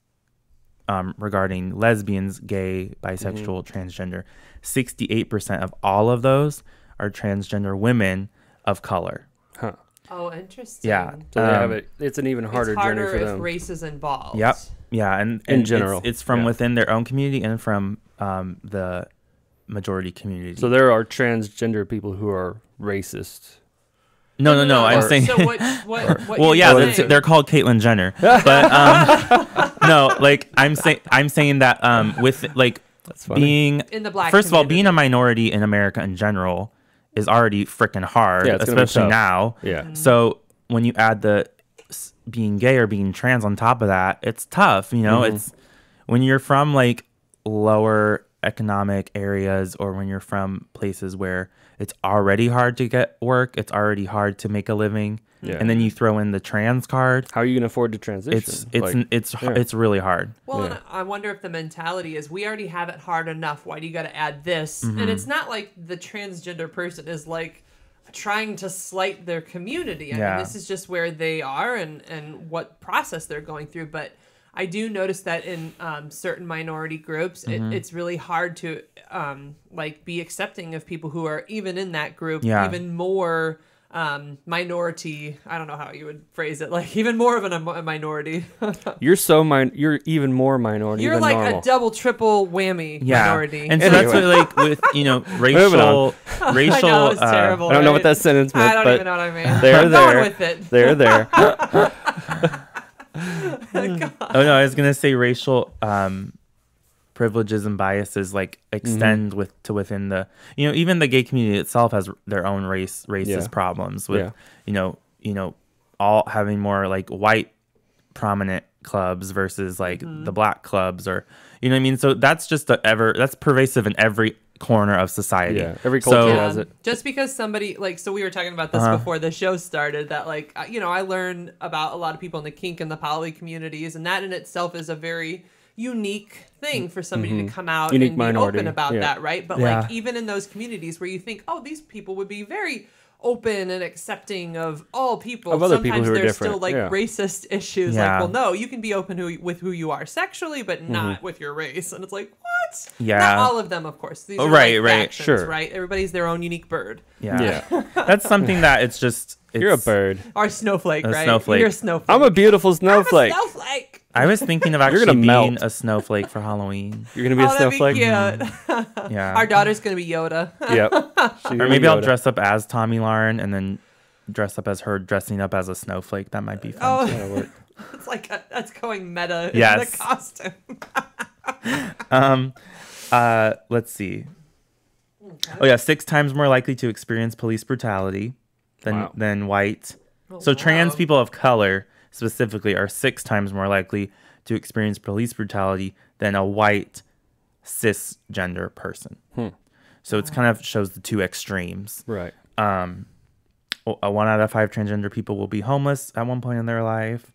regarding lesbians, gay, bisexual, transgender, 68% of all of those are transgender women of color. Huh. Oh, interesting. Yeah. So they have it. It's an even harder journey for them. If race is involved. Yep. Yeah, and in general, it's from within their own community and from the majority community. So there are transgender people who are racist. No. I'm saying. So what well, yeah, they're called Caitlyn Jenner, but no, like I'm saying that with like being in the black first of all, community. being a minority in America in general is already freaking hard, especially now. Yeah. So when you add the being gay or being trans on top of that, it's tough. You know, it's when you're from like lower economic areas or when you're from places where it's already hard to get work, it's already hard to make a living, and then you throw in the trans card. How are you going to afford to transition? It's really hard. Well, and I wonder if the mentality is we already have it hard enough. Why do you got to add this? And it's not like the transgender person is like trying to slight their community. I mean, this is just where they are and what process they're going through. But I do notice that in certain minority groups, it's really hard to like be accepting of people who are even in that group, even more minority. I don't know how you would phrase it. Like even more of a minority. You're even more minority. You're than like normal. a double, triple whammy minority. And so that's what, like, with, you know, racial. I know, it's terrible. I don't know what right? that sentence meant. I don't but even know what I mean. They're I'm there. going with it. They're there. Oh no, I was gonna say racial privileges and biases like extend within the, you know, even the gay community itself has their own racist problems with you know all having more like white prominent clubs versus like the black clubs, or you know what I mean. So that's just that's pervasive in every corner of society. Yeah, every culture has it. Just because somebody, like, so we were talking about this before the show started, that like, you know, I learned about a lot of people in the kink and the poly communities, and that in itself is a very unique thing for somebody to come out Unique and minority. be open about that, right? But Yeah. like even in those communities where you think, oh, these people would be very open and accepting of all people, Of other sometimes people who are there's different. still like Yeah. racist issues. Yeah. Like, well, no, you can be open with who you are sexually, but not with your race. And it's like, what? Yeah. Not all of them, of course. These are Right, like right, factions, sure. right? Everybody's their own unique bird. Yeah. That's something that it's You're a bird. Or snowflake, A right? snowflake. You're a snowflake. I'm a beautiful snowflake. I'm a snowflake. I was thinking of gonna actually being melt. a snowflake for Halloween. You're gonna be a That'd be snowflake. cute. Yeah. Our daughter's gonna be Yoda. Yep. Or maybe I'll dress up as Tommy Lauren and then dress up as her dressing up as a snowflake. That might be fun. Oh, it's like that's going meta in Yes. the costume. Let's see. Oh yeah, 6 times more likely to experience police brutality than white. So trans people of color specifically are 6 times more likely to experience police brutality than a white cisgender person. So it's kind of shows the two extremes. Right. 1 out of 5 transgender people will be homeless at one point in their life,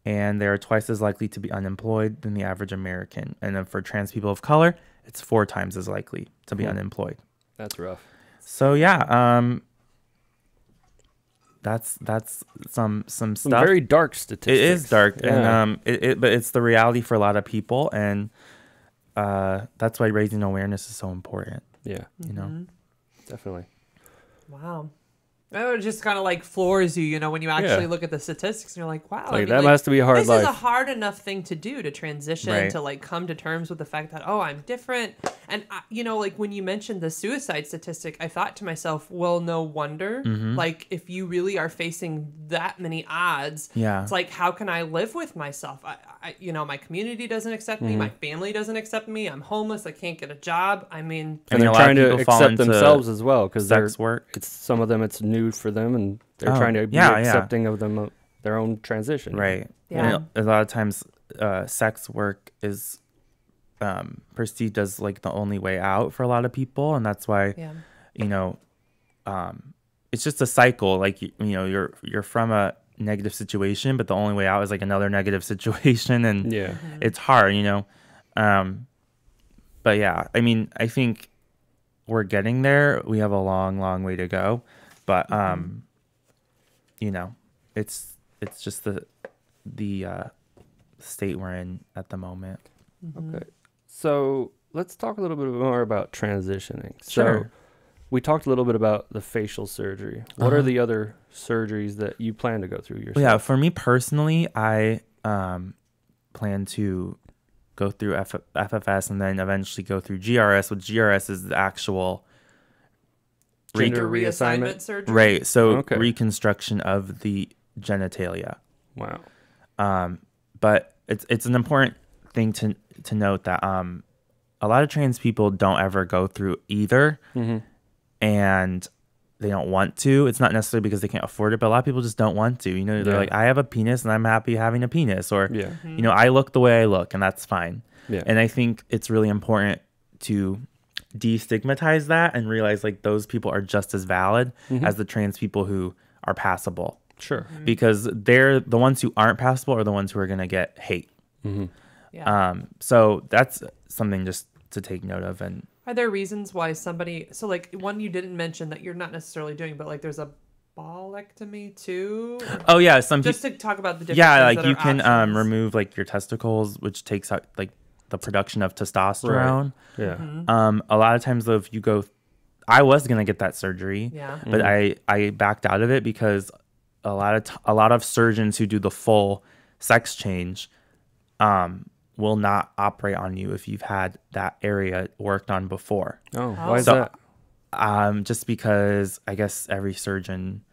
and they are twice as likely to be unemployed than the average American. And then for trans people of color, it's 4 times as likely to be unemployed. That's rough. So yeah, that's some stuff. Some very dark statistics. It is dark, Yeah. and but it's the reality for a lot of people, and that's why raising awareness is so important. Yeah. You know. Definitely. Wow. It just kind of like floors you, you know, when you actually look at the statistics and you're like, wow. Like, that has to be a hard this life. is a hard enough thing to do, to transition, Right. to like come to terms with the fact that, oh, I'm different. And, you know, like when you mentioned the suicide statistic, I thought to myself, well, no wonder. Like if you really are facing that many odds, it's like, how can I live with myself? I you know, my community doesn't accept me. My family doesn't accept me. I'm homeless. I can't get a job. I mean, And they're a lot of trying to people fall accept into themselves as well, because sex work. It's some of them. It's new for them, and they're trying to be yeah. accepting of them, their own transition. Right. Yeah. And a lot of times, sex work is perceived as like the only way out for a lot of people, and that's why you know, it's just a cycle. Like you know, you're from a negative situation, but the only way out is like another negative situation, and it's hard, you know. But yeah, I mean, I think we're getting there. We have a long way to go, but you know, it's just the state we're in at the moment. Okay. So let's talk a little bit more about transitioning. Sure. So we talked a little bit about the facial surgery. What are the other surgeries that you plan to go through yourself? Yeah, for me personally, I plan to go through FFS and then eventually go through GRS, which GRS is the actual Gender reassignment surgery. right. So Okay. reconstruction of the genitalia. Wow. But it's an important thing to note that a lot of trans people don't ever go through either, and they don't want to. It's not necessarily because they can't afford it, but a lot of people just don't want to. You know, they're like, I have a penis and I'm happy having a penis, or you know, I look the way I look and that's fine. Yeah. And I think it's really important to destigmatize that and realize like those people are just as valid as the trans people who are passable. Sure. Because they're the ones who aren't passable are the ones who are going to get hate. Yeah. So that's something just to take note of. And Are there reasons why somebody, so like one you didn't mention that you're not necessarily doing, but like there's a ballectomy too? oh yeah, some Just people, to talk about the different yeah, things like that you are can options. remove like your testicles, which takes out like the production of testosterone. Yeah. A lot of times though, if you go I was gonna get that surgery, Yeah. but I backed out of it because a lot of surgeons who do the full sex change will not operate on you if you've had that area worked on before. Oh, why is that? Just because I guess every surgeon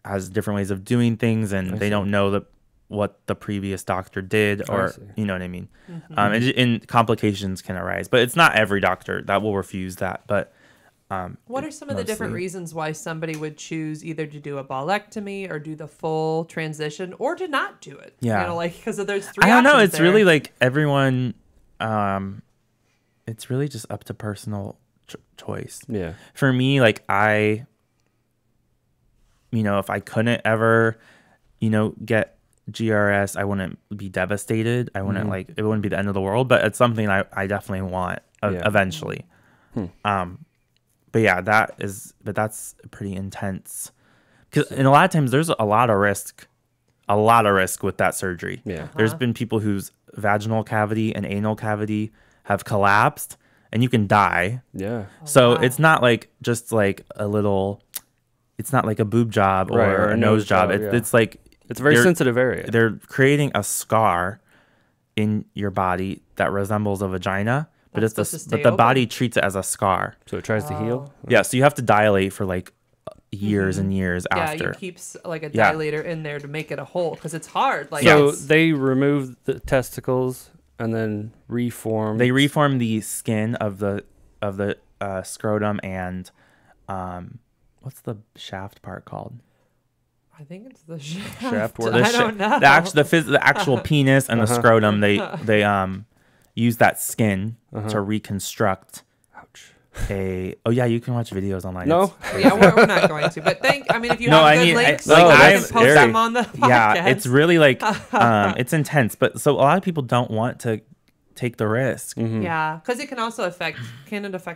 has different ways of doing things, and they don't know what the previous doctor did, or you know what I mean. And complications can arise, but it's not every doctor that will refuse that. But what are some of the different reasons why somebody would choose either to do a ballectomy or do the full transition or to not do it? Yeah, you know, like because there's three. I don't know. It's there. really like everyone. It's really just up to personal choice. Yeah. For me, like if I couldn't ever, get GRS, I wouldn't be devastated. I wouldn't it wouldn't be the end of the world, but it's something I definitely want eventually. But yeah, that's pretty intense. And a lot of times there's a lot of risk with that surgery. Yeah. There's been people whose vaginal cavity and anal cavity have collapsed and you can die. Yeah. So it's not like just like it's not like a boob job or a nose job. It's like, it's a very sensitive area. They're creating a scar in your body that resembles a vagina, but the body treats it as a scar. So it tries to heal. Yeah. So you have to dilate for like years and years after. Yeah, you keep like a dilator in there to make it a hole because it's hard. Like so they remove the testicles and then reform. They reform the skin of the scrotum and what's the shaft part called? I think it's the shaft. I don't know. The actual penis and the scrotum. They use that skin to reconstruct. Ouch. You can watch videos online. No, we're not going to. But if you have good links, I can post them on the podcast. Yeah, it's really like it's intense. But so a lot of people don't want to take the risk. Yeah, because it can also affect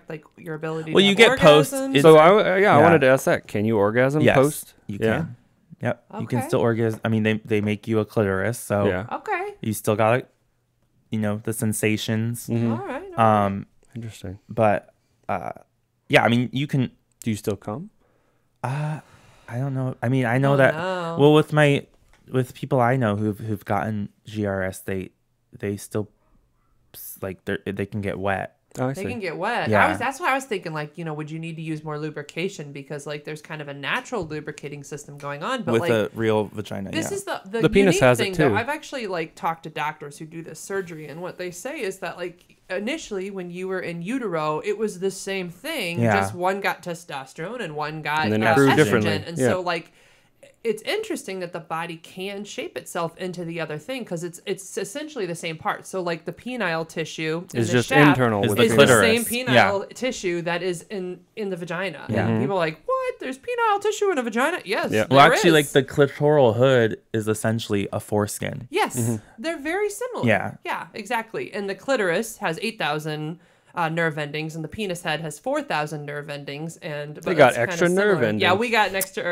like your ability. Well, to you get post. So I wanted to ask that. Can you orgasm post? You can. Yep. Okay. You can still orgasm. I mean, they make you a clitoris, so you still got the sensations. All right. Interesting. But I mean, you can. Do you still come? I don't know. I mean, I know that. No. Well, with people I know who've gotten GRS, they still they can get wet. Oh, they can get wet. Yeah. That's why I was thinking, would you need to use more lubrication? Because, there's kind of a natural lubricating system going on. But, with a real vagina, this is the penis has thing, it, too. Though. I've actually, talked to doctors who do this surgery, and what they say is that, initially, when you were in utero, it was the same thing. Yeah. Just one got testosterone and one got estrogen. And so, it's interesting that the body can shape itself into the other thing because it's essentially the same part. So the penile tissue is the just shaft internal is with the clitoris. same penile tissue that is in the vagina. Yeah. And people are like, what? There's penile tissue in a vagina? Yes. Yeah. Well, actually, the clitoral hood is essentially a foreskin. Yes. They're very similar. Yeah. Yeah, exactly. And the clitoris has 8,000 nerve endings, and the penis head has 4,000 nerve endings. And they got extra nerve endings. Yeah, we got an extra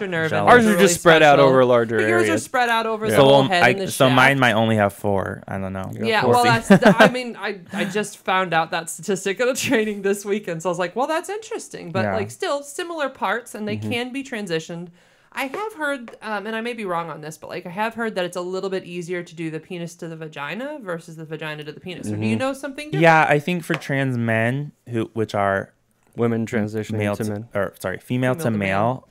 nerve endings. Ours are just spread out over a larger area. Yours are spread out over the whole head and the shaft. So mine might only have 4. I don't know. Yeah, well, I just found out that statistic at a training this weekend, so I was like, well, that's interesting. But still similar parts, and they can be transitioned. I have heard, and I may be wrong on this, but I have heard that it's a little bit easier to do the penis to the vagina versus the vagina to the penis. Or do you know something different? Yeah, I think for trans men which are women transitioning to men, female to male,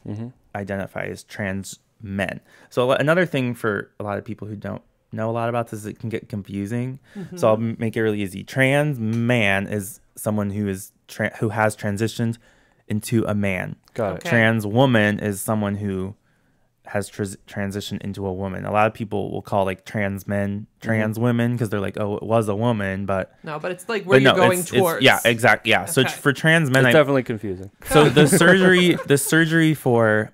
identify as trans men. So another thing for a lot of people who don't know a lot about this, it can get confusing. So I'll make it really easy. Trans man is someone who has transitioned into a man. Got it. Okay. Trans woman is someone who has transitioned into a woman. A lot of people will call trans men trans women because they're like, oh, it was a woman, but no, but it's where you're going towards. Yeah, exactly. Yeah. Okay. So for trans men, it's definitely confusing. So the surgery for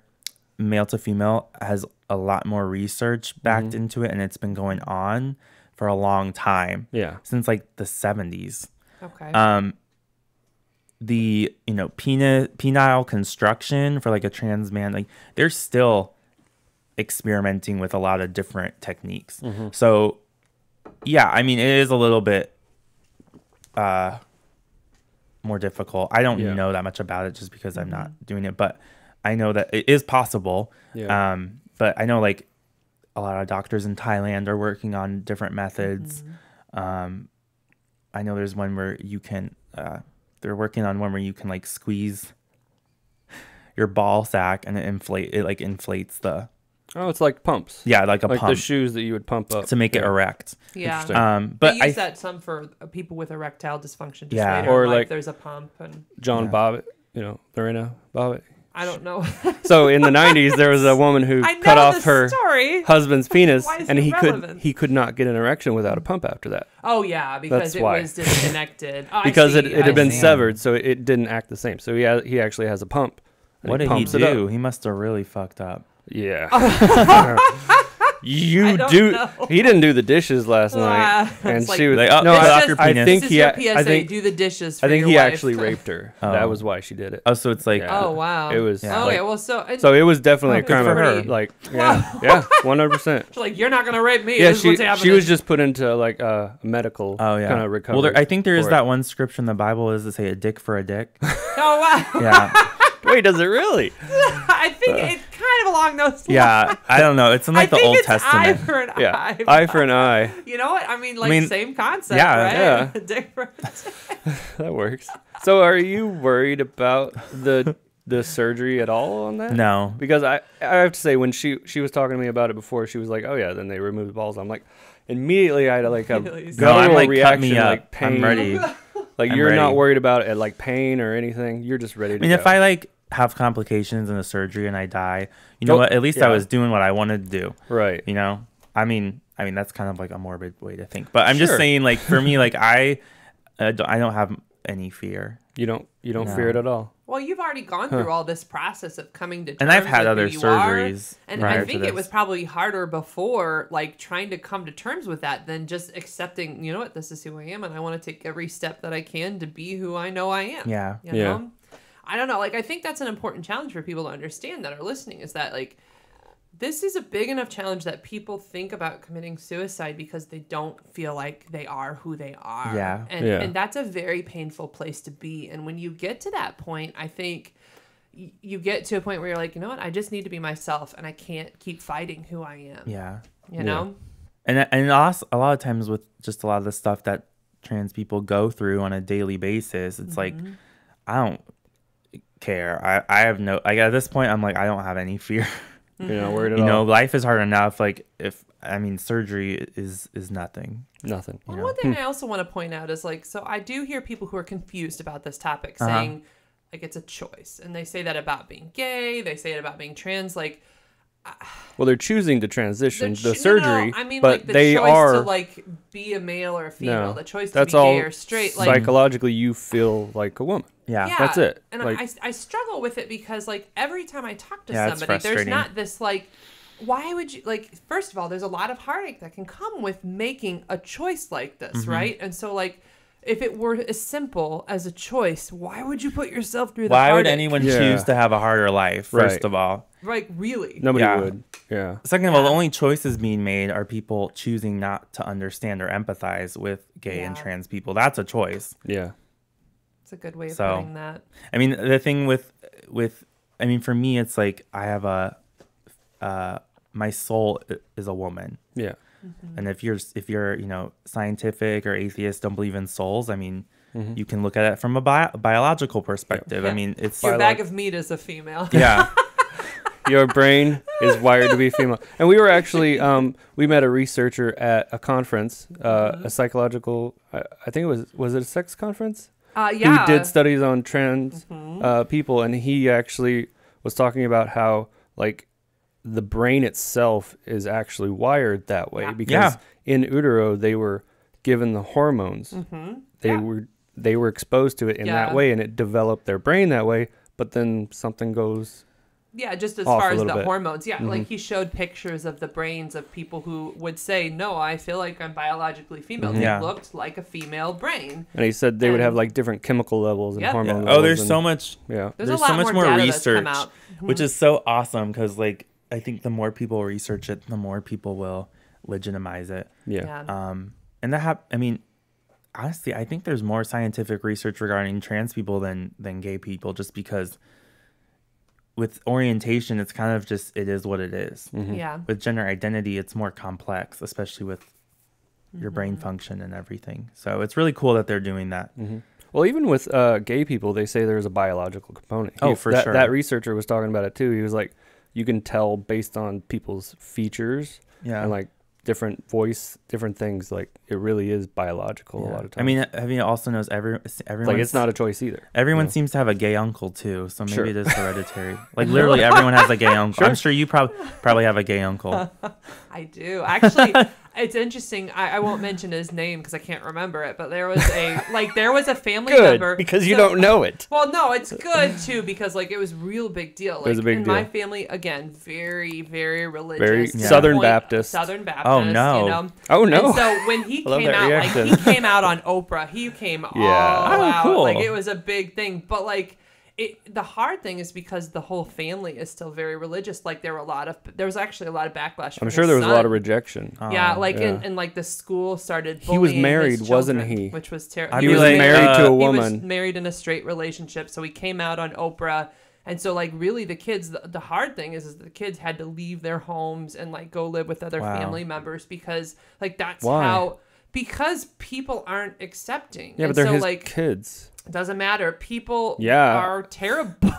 male to female has a lot more research backed into it, and it's been going on for a long time. Yeah, since the 70s. Okay. The penile construction for a trans man, they're still experimenting with a lot of different techniques. So yeah, I mean, it is a little bit more difficult. I don't know that much about it just because I'm not doing it, but I know that it is possible. Yeah. But I know like a lot of doctors in Thailand are working on different methods. I know there's one where you can, they're working on one where you can like squeeze your ball sack and it inflates the. Oh, it's like pumps. Yeah, like a like pump. the shoes that you would pump up to make it erect. Yeah. But they use that some for people with erectile dysfunction. Just later, or like like there's a pump and John Bobbitt, Lorena Bobbitt. I don't know. So in the 90s, there was a woman who cut off her husband's penis, and he could not get an erection without a pump after that. Oh yeah, because it was disconnected. Because it had been severed, so it didn't act the same. So he actually has a pump. What did he do? He must have really fucked up. Yeah. He didn't do the dishes last night, and she was like, "No, I think he. I think do the dishes. I think he actually raped her. That was why she did it. Oh, so it's like, oh wow, it was. Okay, well, so it was definitely a crime for her. Like, yeah, 100%. She's like, you're not gonna rape me. Yeah, she was just put into like a medical kind of recovery. Well, I think there is that one scripture in the Bible is to say a dick for a dick. Oh wow. Yeah. Wait, does it really? I think it's kind of along those lines. Yeah, I don't know. It's in like the Old Testament. Eye for an eye. Eye for an eye. You know what? I mean, same concept, right? Yeah. Dick for a dick. That works. So, are you worried about the surgery at all on that? No, because I have to say, when she was talking to me about it before, she was like, "Oh yeah," then they removed the balls. I'm like, immediately I had like a guttural reaction, like pain. I'm ready. Like you're not worried about it, like pain or anything. You're just ready to go. If I like have complications in the surgery and I die, you know what? At least I was doing what I wanted to do. Right. You know? I mean that's kind of like a morbid way to think. But I'm just saying, like, for me, like I don't have any fear. You don't fear it at all. Well, you've already gone through all this process of coming to terms. And I've had with other who you surgeries. And I think it was probably harder before, like trying to come to terms with that than just accepting, you know what, this is who I am and I want to take every step that I can to be who I know I am. Yeah. You know? I don't know. Like, I think that's an important challenge for people to understand that are listening, is that, like, this is a big enough challenge that people think about committing suicide because they don't feel like they are who they are. Yeah. And that's a very painful place to be. And when you get to that point, I think you get to a point where you're like, you know what? I just need to be myself and I can't keep fighting who I am. Yeah. You know? And also, a lot of times with just a lot of the stuff that trans people go through on a daily basis, it's like, I don't care. I have no, like, at this point, I'm like, I don't have any fear. You're not worried at all. all. You know, life is hard enough. Like, surgery is nothing. Nothing. Well, one thing I also want to point out is, like, so I do hear people who are confused about this topic saying, like, it's a choice. And they say that about being gay. They say it about being trans. Like, well, they're choosing to transition the surgery, I mean, but like, the they choice are to, like, be a male or a female. No, the choice to that's be all gay or straight. Like, psychologically, you feel like a woman. Yeah, that's it. And like, I struggle with it because, like, every time I talk to it's somebody, there's frustrating. not this, like, why would you, like, first of all, there's a lot of heartache that can come with making a choice like this, right? And so, like, if it were as simple as a choice, why would you put yourself through the heartache? Why would heartache? anyone choose to have a harder life, first of all? Like, really? Nobody would. Yeah. Second of all, the only choices being made are people choosing not to understand or empathize with gay and trans people. That's a choice. Yeah. It's a good way of putting that. I mean, the thing with I mean, for me, it's like I have my soul is a woman. Yeah. And if you're scientific or atheist, don't believe in souls, I mean, you can look at it from a biological perspective. I mean, it's your bag of meat is a female. Yeah. Your brain is wired to be female. And we were actually we met a researcher at a conference, a psychological, I think was it a sex conference? Yeah. Who did studies on trans people, and he actually was talking about how, like, the brain itself is actually wired that way because in utero they were given the hormones. They were exposed to it in that way, and it developed their brain that way. But then something goes just as far as the hormones. Like, he showed pictures of the brains of people who would say, no, I feel like I'm biologically female. They looked like a female brain. And he said they would have, like, different chemical levels and hormone levels. Oh, there's so much. Yeah. There's so much more research, which is so awesome because, like, I think the more people research it, the more people will legitimize it. Yeah. And that I mean, honestly, I think there's more scientific research regarding trans people than gay people, just because with orientation, it's kind of just, it is what it is. Mm-hmm. Yeah. With gender identity, it's more complex, especially with your brain function and everything. So it's really cool that they're doing that. Mm-hmm. Well, even with gay people, they say there's a biological component. For sure. That researcher was talking about it too. He was like, you can tell based on people's features and like different voice, different things. Like it really is biological a lot of times. I mean, have you also knows everyone? Like it's not a choice either. Everyone seems to have a gay uncle too, so maybe it is hereditary. Like literally, everyone has a gay uncle. I'm sure you probably have a gay uncle. I do actually. It's interesting. I won't mention his name because I can't remember it. But there was a family member because you don't know it. Well, no, it's good too because like it was a real big deal. Like, it was a big deal. My family, again, very very religious, very Southern Baptist. Southern Baptist. Oh no! You know? Oh no! And so when he came out, like he came out on Oprah. He came all out. Cool. Like it was a big thing. But like. The hard thing is because the whole family is still very religious. Like there was actually a lot of backlash. I'm sure there was a lot of rejection. Yeah, and like the school started bullying he was married, his wasn't children, he? Which was terrible. He was married to a woman. He was married in a straight relationship, so he came out on Oprah. And so like really the kids, the hard thing is the kids had to leave their homes and like go live with other family members because like that's because people aren't accepting. Yeah, and but they're so, his like, kids. It doesn't matter. People are terrible.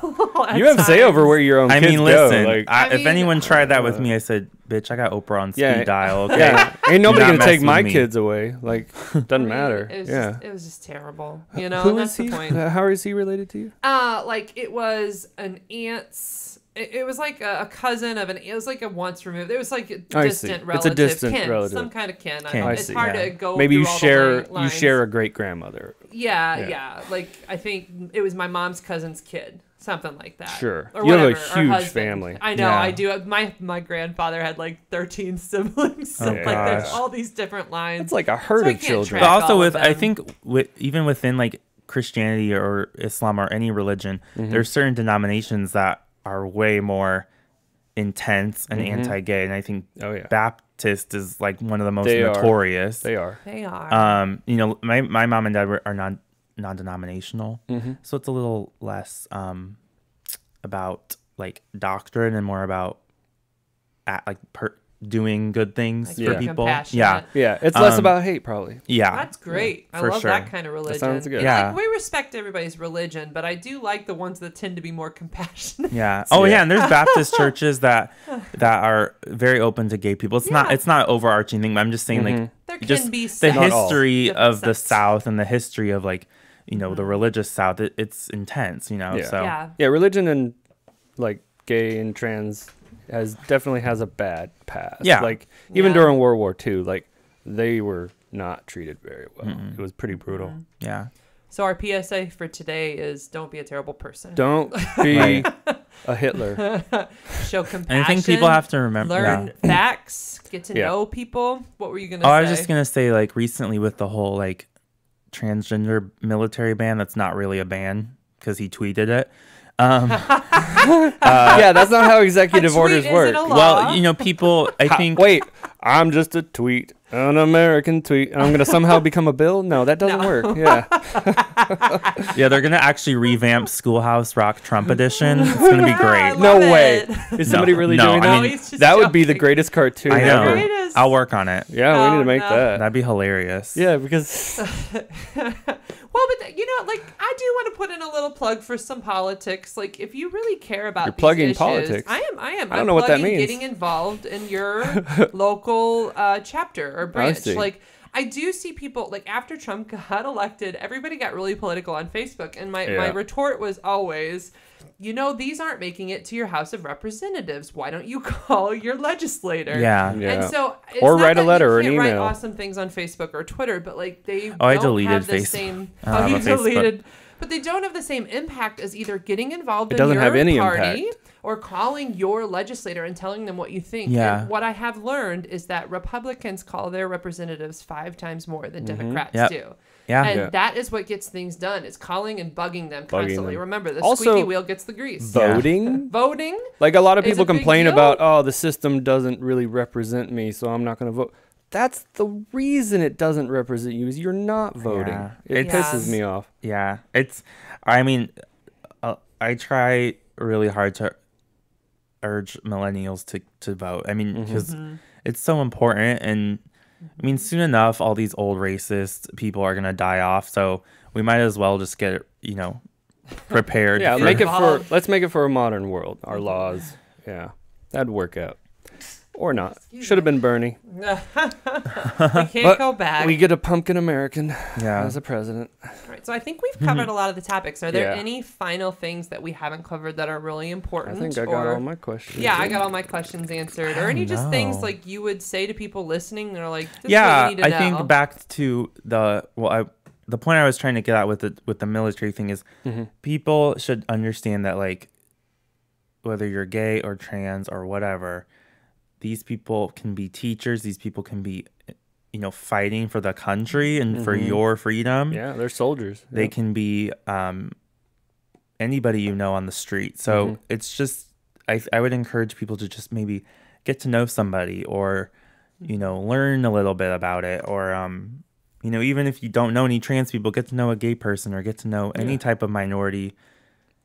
You have say over where your own kids mean, listen, go. Like, if anyone tried that with me, I said, "Bitch, I got Oprah on speed dial." Okay? Yeah, ain't nobody gonna take my me. kids away. Like, doesn't matter. It was just terrible. You know, Who and that's is he? the point. How is he related to you? Like it was an aunt's. It was like a cousin of it was like a once removed. It was like a distant relative. It's a distant kin, relative. some kind of kin. It's hard to go. Maybe you through all the share a great grandmother. Yeah. Like I think it was my mom's cousin's kid, something like that. Sure. Or you whatever, have a huge family. I know. I do. My grandfather had like 13 siblings. So like there's all these different lines. It's like a herd of children. But also I think even within like Christianity or Islam or any religion, there's certain denominations that are way more intense and anti-gay, and I think Baptist is like one of the most notorious. They are. You know, my mom and dad are non-denominational, so it's a little less about like doctrine and more about doing good things for people. Yeah. It's less about hate, probably. Yeah, that's great. I love that kind of religion. That sounds good. Yeah, like, we respect everybody's religion, but I do like the ones that tend to be more compassionate. Yeah. Oh yeah, and there's Baptist churches that are very open to gay people. It's not an overarching thing, but I'm just saying like there just can be the history of the sects. South and the history of like the religious South. It's intense, you know. Yeah. So religion and like gay and trans definitely has a bad past. Yeah. Like even during World War II, like they were not treated very well. It was pretty brutal. Yeah. So our PSA for today is don't be a terrible person. Don't be a Hitler. Show compassion. And I think people have to remember. Learn facts. Get to know people. What were you going to say? I was just going to say like recently with the whole like transgender military ban, that's not really a ban because he tweeted it. That's not how executive orders work. Well, you know, people, I think. Wait, I'm just a tweet, an American tweet, and I'm going to somehow become a bill? No, that doesn't work. Yeah. Yeah, they're going to actually revamp Schoolhouse Rock Trump Edition. It's going to be great. No way. Is somebody really doing that? I mean, that would be the greatest cartoon ever. Greatest. I'll work on it. Yeah, we need to make that. That'd be hilarious. Yeah, because... Well, but you know, like I do want to put in a little plug for some politics. Like, if you really care about You're plugging issues, politics. I am. I don't know what that means. Getting involved in your local chapter or branch. Like, I do see people like after Trump got elected, everybody got really political on Facebook, and my retort was always, you know, these aren't making it to your House of Representatives. Why don't you call your legislator? Yeah. And so, or write a letter or an email. Write awesome things on Facebook or Twitter, but like they I don't deleted have the Facebook. same. Oh, you deleted. But they don't have the same impact as either getting involved in your have any party impact. or calling your legislator and telling them what you think. Yeah. And what I have learned is that Republicans call their representatives 5 times more than Democrats do. Yeah. And that is what gets things done. It's calling and bugging them constantly. Remember, the Also, squeaky wheel gets the grease. Voting? Voting? Like a lot of people a big complain deal. about, the system doesn't really represent me, so I'm not going to vote. that's the reason it doesn't represent you is you're not voting. Yeah. It pisses me off. Yeah, I mean, I try really hard to urge millennials to vote. I mean, because it's so important, and I mean, soon enough, all these old racist people are gonna die off. So we might as well just get prepared. Yeah, let's make it for a modern world. Our laws, that'd work out. Or not. Should have been Bernie. We can't go back. We get a pumpkin American as a president. All right, so I think we've covered a lot of the topics. Are there any final things that we haven't covered that are really important? I think I got all my questions. Yeah, I got all my questions answered. Or any just things like you would say to people listening? They're like, this is what you need to know. I think back to the point I was trying to get at with the military thing is people should understand that, like, whether you're gay or trans or whatever, these people can be teachers. These people can be, fighting for the country and for your freedom. Yeah, they're soldiers. They can be anybody on the street. So it's just, I would encourage people to just maybe get to know somebody or, learn a little bit about it. Or, even if you don't know any trans people, get to know a gay person or get to know any type of minority,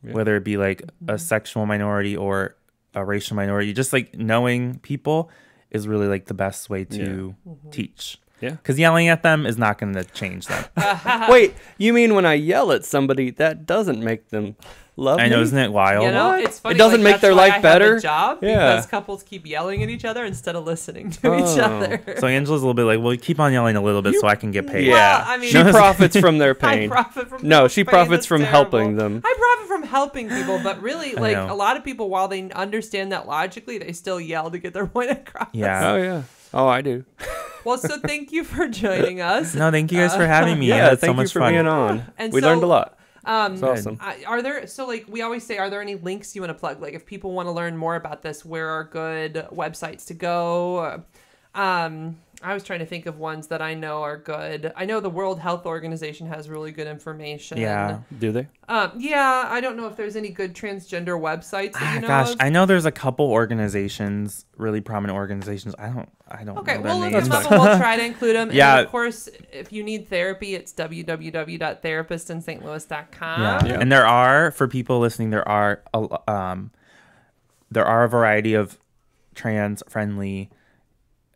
whether it be like a sexual minority or a racial minority. Just like knowing people is really like the best way to teach. Yeah, because yelling at them is not going to change them. Wait, you mean when I yell at somebody, that doesn't make them love me? I know, isn't it wild? It's funny. It doesn't make their life better. Have a job because couples keep yelling at each other instead of listening to each other. So Angela's a little bit like, well, keep on yelling a little bit so I can get paid. Yeah, I mean, she profits from their pain. She pain. profits That's from terrible. helping them. I profit from helping people, but really, like a lot of people, while they understand that logically, they still yell to get their point across. Yeah. Oh yeah. Oh, I do. Well, so thank you for joining us. No, thank you guys for having me. Yeah, it's thank so much you for fun. being on. And we learned a lot. It's awesome. Are there, we always say, are there any links you want to plug? Like if people want to learn more about this, where are good websites to go? I was trying to think of ones that I know are good. I know the World Health Organization has really good information. Yeah. Do they? Yeah. I don't know if there's any good transgender websites that you know Gosh, of. I know there's a couple organizations, really prominent organizations. I don't Okay, know we'll their look names. them up and we'll try to include them. Yeah. And of course, if you need therapy, it's www.therapistinstlouis.com. Yeah. And there are, for people listening, there are a variety of trans-friendly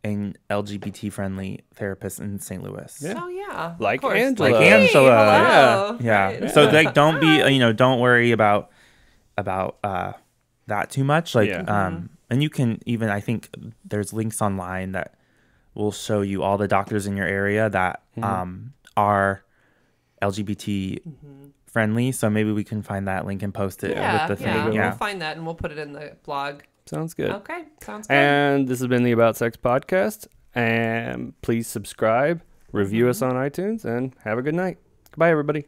and LGBT-friendly therapists in St. Louis. Yeah. Oh yeah, like of Angela. Like Hey, Angela. hello. Yeah. Right. So like, don't be, don't worry about that too much. Like, and you can even, I think there's links online that will show you all the doctors in your area that are LGBT friendly. So maybe we can find that link and post it with the thing. We'll find that and we'll put it in the blog. Sounds good. Okay, sounds good. And this has been the About Sex podcast. And please subscribe, review us on iTunes, and have a good night. Goodbye, everybody.